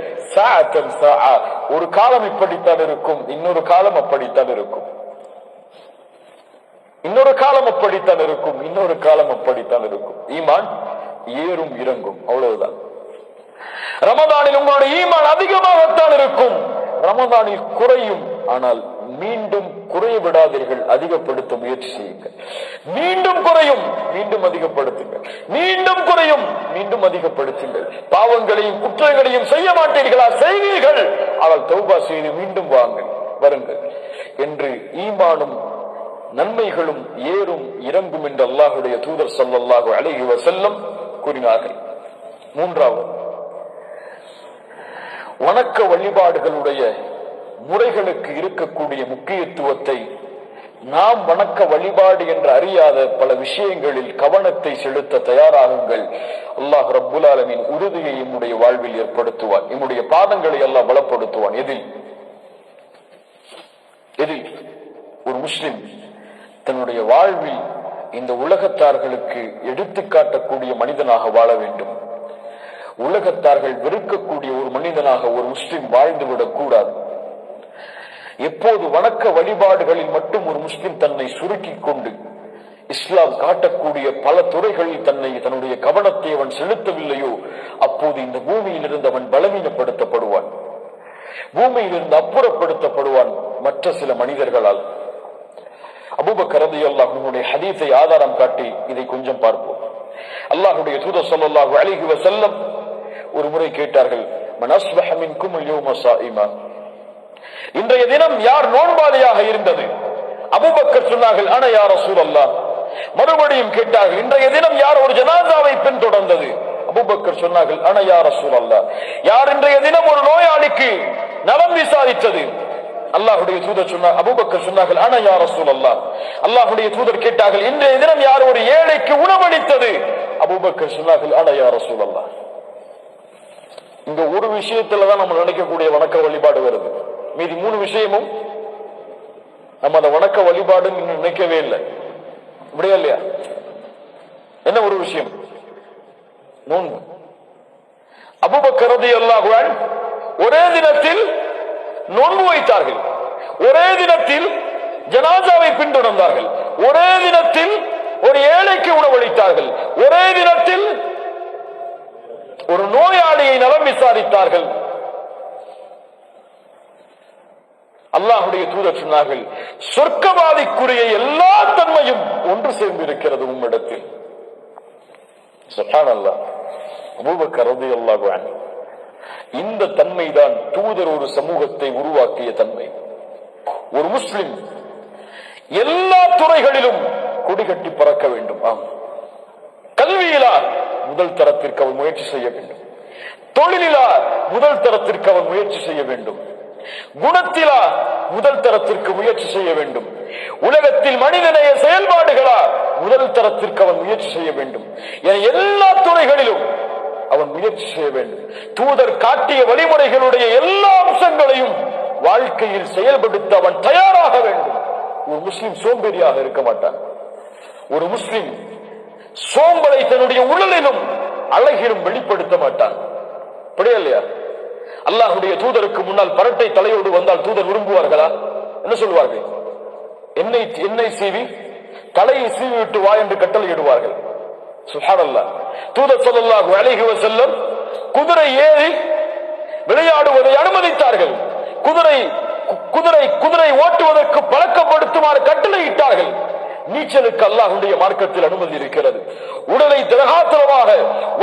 ஒரு காலம் இப்படித்தான் இருக்கும், இன்னொரு காலம் அப்படித்தான் இருக்கும், இன்னொரு காலம் அப்படித்தான் இருக்கும், இன்னொரு காலம் அப்படித்தான் இருக்கும். ஈமான் ஏறும் இறங்கும், அவ்வளவுதான். ரமதானில் உங்களுடைய ஈமான் அதிகமாகத்தான் இருக்கும், ரமதானில் குறையும். ஆனால் மீண்டும் குறைய விடாதீர்கள், அதிகப்படுத்த முயற்சி செய்யுங்கள். மீண்டும் குறையும், மீண்டும் அதிகப்படுத்துங்கள், மீண்டும் குறையும், மீண்டும் அதிகப்படுத்துங்கள். பாவங்களையும் குற்றங்களையும் செய்ய மாட்டீர்களா? செய்வீர்கள். ஆனால் தௌபா செய்து மீண்டும் வருங்கள் என்று ஈமானும் நன்மைகளும் ஏறும் இறங்கும் என்று அல்லாஹுடைய தூதர் ஸல்லல்லாஹு அலைஹி வஸல்லம் கூறினார்கள். மூன்றாவது, வணக்க வழிபாடுகளுடைய முறைகளுக்கு இருக்கக்கூடிய முக்கியத்துவத்தை நாம் வணக்க வழிபாடு என்று அறியாத பல விஷயங்களில் கவனத்தை செலுத்த தயாராகுங்கள். அல்லாஹ் ரப்புல் ஆலமீன் உறுதியை நம்முடைய வாழ்வில் ஏற்படுத்துவான். நம்முடைய பாதங்களை அல்லாஹ் பலப்படுத்துவான். எதில் ஒரு முஸ்லிம் தன்னுடைய வாழ்வில் இந்த உலகத்தார்களுக்கு எடுத்துக்காட்டக்கூடிய மனிதனாக வாழ வேண்டும். உலகத்தார்கள் வெறுக்கக்கூடிய ஒரு மனிதனாக ஒரு முஸ்லிம் வாழ்ந்துவிடக் கூடாது. எப்போது வணக்க வழிபாடுகளில் மட்டும் ஒரு முஸ்லிம் தன்னை சுருக்கிக் கொண்டு இஸ்லாம் காட்டக்கூடிய பல துறைகளில் தன்னுடைய கவனத்தை அவன் செலுத்தவில்லையோ அப்போது இந்த பூமியில் இருந்து அவன் பலவீனப்படுத்தப்படுவான், பூமியில் இருந்து அப்புறப்படுத்தப்படுவான் மற்ற சில மனிதர்களால். அபூபக்கர் ரலியல்லாஹு அன்ஹுடைய ஹதீஸை ஆதாரம் காட்டி இதை கொஞ்சம் பார்ப்போம். அல்லாஹ்வுடைய தூதர் ஸல்லல்லாஹு அலைஹி வஸல்லம் ஒரு முறை கேட்டார்கள், மன் அஸ்பஹ மின்கும் அல்-யௌம ஸாயிமா, இன்றைய தினம் யார் நோன்பாளியாக இருந்தது? அபூபக்கர் சொன்னார்கள், அன யா ரசூலல்லாஹ். மறுபடியும் கேட்டார்கள், இன்றைய தினம் யார் ஒரு ஜனாசாவை பின்தொடர்ந்தது? அபூபக்கர் சொன்னார்கள், அன யா ரசூலல்லாஹ். யார் இன்றைய தினம் ஒரு நோயாளிக்கு நலம் விசாரித்தது? அல்லாஹ்வுடைய தூதர் சொன்னார், அபூபக்கர் சொன்னார்கள், அன யா ரசூலல்லாஹ். அல்லாஹ்வுடைய தூதர் கேட்டார்கள், இன்றைய தினம் யார் ஒரு ஏழைக்கு உணவளித்தது? அபூபக்கர் சொன்னார்கள், அன யா ரசூலல்லாஹ். இந்த ஒரு விஷயத்துலதான் நம்ம நினைக்கக்கூடிய வணக்க வழிபாடு வருது. மீதி மூணு விஷயமும் நம்ம அந்த வணக்க வழிபாடு நினைக்கவே இல்லை. இப்படியா இல்லையா? என்ன ஒரு விஷயம்? நோன்பு. அபூபக்கர் ரலியல்லாஹு அன்ஹு ஒரே தினத்தில் நோன்பு வைத்தார்கள், ஒரே தினத்தில் ஜனாசாவை பின்தொடர்ந்தார்கள், ஒரே தினத்தில் ஒரு ஏழைக்கு உணவளித்தார்கள், ஒரே தினத்தில் ஒரு நோயாளியை நலம் விசாரித்தார்கள். அல்லாஹ்வுடைய தூதர் சொன்னார்கள், சொர்க்கவாதிக்குரிய எல்லா தன்மையும் ஒன்று சேர்ந்து இருக்கிறது உம்மிடத்தில். சுப்ஹானல்லாஹ். அபூபக்கர் ரலியல்லாஹு அன்ஹு இந்த தன்மைதான் தூதர் ஒரு சமூகத்தை உருவாக்கிய தன்மை. ஒரு முஸ்லிம் எல்லா துறைகளிலும் கொடிகட்டி பறக்க வேண்டும். கல்வியிலா முதல் தரத்திற்கு அவன் முயற்சி செய்ய வேண்டும், தொழிலிலா முதல் தரத்திற்கு அவன் முயற்சி செய்ய வேண்டும், குணத்திலா முதல் தரத்திற்கு முயற்சி செய்ய வேண்டும், உலகத்தில் மனிதநேய செயல்பாடுகளா முதல் தரத்திற்கு அவன் முயற்சி செய்ய வேண்டும். என எல்லா துறைகளிலும் அவன் முயற்சி செய்ய வேண்டும். தூதர் காட்டிய வழிமுறைகளுடைய எல்லா அம்சங்களையும் வாழ்க்கையில் செயல்படுத்த அவன் தயாராக வேண்டும். ஒரு முஸ்லிம் சோம்பேறியாக இருக்க மாட்டான். ஒரு முஸ்லிம் சோம்பலை தன்னுடைய உடலிலும் அழகிலும் வெளிப்படுத்த மாட்டான். அப்படியே இல்லையா? அல்லாஹ்வுடைய தூதருக்கு முன்னால் பரட்டை தலையோடு வந்தால் தூதர் விரும்புவார்களா? என்ன சொல்வார்கள்? எண்ணெய் சீவி தலையை சீவி விட்டு வா என்று கட்டளையிடுவார்கள். சுப்ஹானல்லாஹ். தூதர் ஸல்லல்லாஹு அலைஹி வஸல்லம் குதிரை ஏறி விளையாடுவதை அனுமதித்தார்கள். குதிரை ஓட்டுவதற்கு பழக்கப்படுத்துமாறு கட்டளையிட்டார்கள். நீச்சலுக்கு அல்லாஹ்வுடைய மார்க்கத்தில் அனுமதி இருக்கிறது. உடலை திடகாத்திரமாக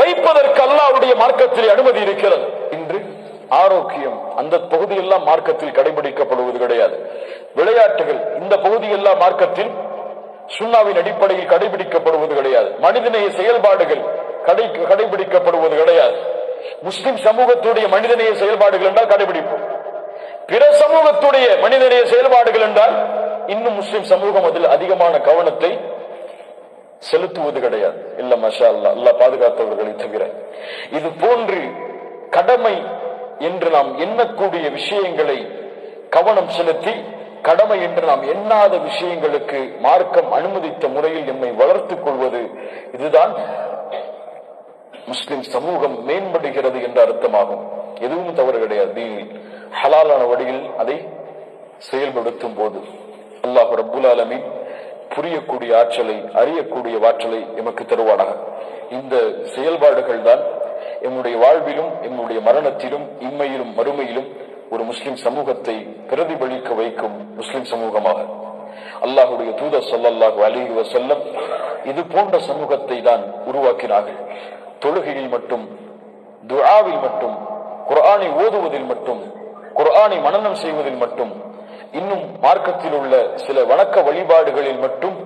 வைப்பதற்கு அல்லாஹ்வுடைய மார்க்கத்தில் அனுமதி இருக்கிறது. இன்று ஆரோக்கியம் அந்த பகுதியெல்லாம் மார்க்கத்தில் கடைபிடிக்கப்படுவது கிடையாது. விளையாட்டுகள் இந்த பகுதியெல்லாம் மார்க்கத்தில் சுன்னாவின் அடிப்படையில் கடைபிடிக்கப்படுவது கிடையாது. மனிதநேய செயல்பாடுகள் கடைபிடிக்கப்படுவது கிடையாது. முஸ்லிம் சமூகத்துடைய மனிதநேய செயல்பாடுகள் என்றால் கடைபிடிப்போம். பிற சமூகத்துடைய மனிதநேய செயல்பாடுகள் என்றால் இன்னும் முஸ்லிம் சமூகம் அதில் அதிகமான கவனத்தை செலுத்துவது கிடையாது. இல்ல மாஷா அல்லாஹ், அல்லாஹ் பாதுகாத்தவர்களை தவிர. இது போன்று கடமை என்று நாம் எண்ணக்கூடிய விஷயங்களை கவனம் செலுத்தி கடமை என்று நாம் எண்ணாத விஷயங்களுக்கு மார்க்கம் அனுமதித்த முறையில் நம்மை வளர்த்துக் கொள்வது, இதுதான் முஸ்லிம் சமூகம் மேம்படுகிறது என்ற அர்த்தமாகும். எதுவும் தவறு கிடையாது. ஹலாலான வழியில் அதை செயல்படுத்தும் போது அல்லாஹ் ரப்புல் ஆலமீன் புரியக்கூடிய ஆற்றலை, அறியக்கூடிய ஆற்றலை எமக்கு தருவானாக. இந்த செயல்பாடுகள் தான் எம்முடைய வாழ்விலும் எம்முடைய மரணத்திலும் இம்மையிலும் மறுமையிலும் ஒரு முஸ்லிம் சமூகத்தை பிரதிபலிக்க வைக்கும் முஸ்லிம் சமூகமாக. அல்லாஹ்வுடைய தூதர் ஸல்லல்லாஹு அலைஹி வஸல்லம் இது போன்ற சமூகத்தை தான் உருவாக்கினார்கள். தொழுகையில் மட்டும், துஆவில் மட்டும், குர்ஆனை ஓதுவதில் மட்டும், குர்ஆனை மனனம் செய்வதில் மட்டும் இன்னும் மார்க்கத்தில் உள்ள சில வணக்க வழிபாடுகளில் மட்டும்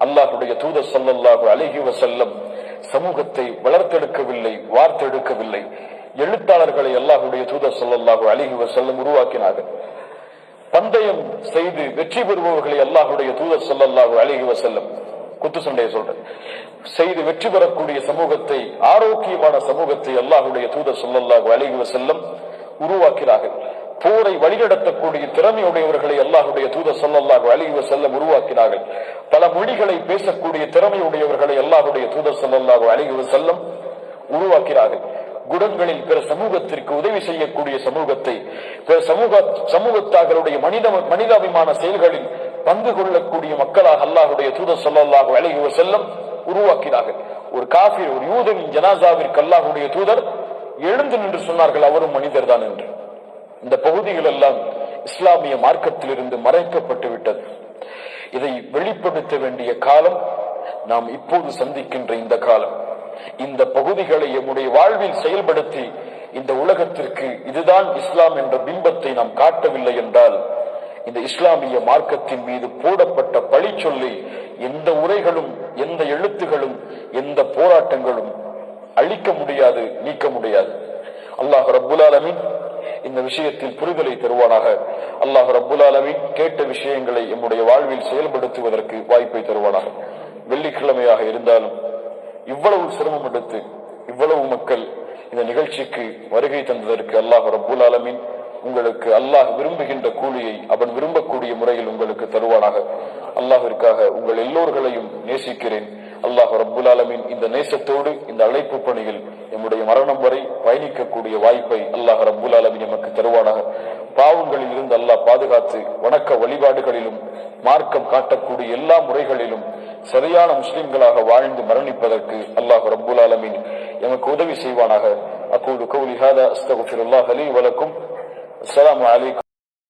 அல்லாஹுடைய தூதர் ஸல்லல்லாஹு அலைஹி வஸல்லம் சமூகத்தை வளர்த்தெடுக்கவில்லை, வார்த்தெடுக்கவில்லை. எழுத்தாளர்களை அல்லாஹுடைய தூதர் ஸல்லல்லாஹு அலைஹி வஸல்லம் உருவாக்கினார்கள். பந்தயம் செய்து வெற்றி பெறுபவர்களை அல்லாஹுடைய தூதர் ஸல்லல்லாஹு அலைஹி வஸல்லம், குத்து சண்டையை சொல்றேன், செய்து வெற்றி பெறக்கூடிய சமூகத்தை, ஆரோக்கியமான சமூகத்தை அல்லாஹுடைய தூதர் ஸல்லல்லாஹு அலைஹி வஸல்லம் உருவாக்கினார்கள். போரை வழிநடத்தக்கூடிய திறமையுடையவர்களை அல்லாஹுடைய தூதர் ஸல்லல்லாஹு அலைஹி வஸல்லம் உருவாக்கினார்கள். பல மொழிகளை பேசக்கூடிய திறமையுடையவர்களை அல்லாஹுடைய தூதர் ஸல்லல்லாஹு அலைஹி வஸல்லம் உருவாக்கினார்கள். குணங்களில் பிற சமூகத்திற்கு உதவி செய்யக்கூடிய சமூகத்தை, பிற சமூகத்தார்களுடைய மனிதாபிமான செயல்களில் பங்கு கொள்ளக்கூடிய மக்களாக அல்லாஹுடைய தூதர் ஸல்லல்லாஹு அலைஹி வஸல்லம் உருவாக்கினார்கள். ஒரு காஃபிர், ஒரு யூதனின் ஜனாசாவிற்கு அல்லாஹுடைய தூதர் எழுந்து நின்று சொன்னார்கள், அவரும் மனிதர் தான் என்று. இந்த பகுதிகள் எல்லாம் இஸ்லாமிய மார்க்கத்திலிருந்து மறைக்கப்பட்டு விட்டது. இதை வெளிப்படுத்த வேண்டிய காலம் நாம் இப்போது சந்திக்கின்ற இந்த காலம். இந்த பகுதிகளை நம்முடைய வாழ்வில் செயல்படுத்தி இந்த உலகத்திற்கு இதுதான் இஸ்லாம் என்ற பிம்பத்தை நாம் காட்டவில்லை என்றால், இந்த இஸ்லாமிய மார்க்கத்தின் மீது போடப்பட்ட பழி சொல்லி எந்த உரைகளும், எந்த எழுத்துகளும், எந்த போராட்டங்களும் அழிக்க முடியாது, நீக்க முடியாது. அல்லாஹ் ரப்புல் ஆலமீன் இந்த விஷயத்தில் புரிதலை தருவானாக. அல்லாஹ் ரப்புல் ஆலமீன் கேட்ட விஷயங்களை நம்முடைய வாழ்வில் செயல்படுத்துவதற்கு வாய்ப்பை தருவானாக. வெள்ளிக்கிழமையாக இருந்தாலும் இவ்வளவு சிரமம் எடுத்து இவ்வளவு மக்கள் இந்த நிகழ்ச்சிக்கு வருகை தந்ததற்கு அல்லாஹ் ரப்புல் ஆலமீன் உங்களுக்கு அல்லாஹ் விரும்புகின்ற கூலியை அவன் விரும்பக்கூடிய முறையில் உங்களுக்கு தருவானாக. அல்லாஹிற்காக உங்கள் எல்லோர்களையும் நேசிக்கிறேன். அல்லாஹ் ரப்புல் ஆலமீன் இந்த நேசத்தோடு இந்த அழைப்பு பணியில் நம்முடைய மரணம் வரை பயணிக்கக்கூடிய வாய்ப்பை அல்லாஹ் ரப்புல் ஆலமீன் நமக்கு தருவானாக. பாவங்களில் இருந்து அல்லாஹ் பாதுகாத்து வணக்க வழிபாடுகளிலும் மார்க்கம் காட்டக்கூடிய எல்லா முறைகளிலும் சரியான முஸ்லிம்களாக வாழ்ந்து மரணிப்பதற்கு அல்லாஹ் ரப்புல் ஆலமீன் எமக்கு உதவி செய்வானாக. அகூலு கௌலி ஹாதா அஸ்தக்ஃபிருல்லாஹ் லீ வ லக்கும். அஸ்ஸலாமு அலைக்கும்.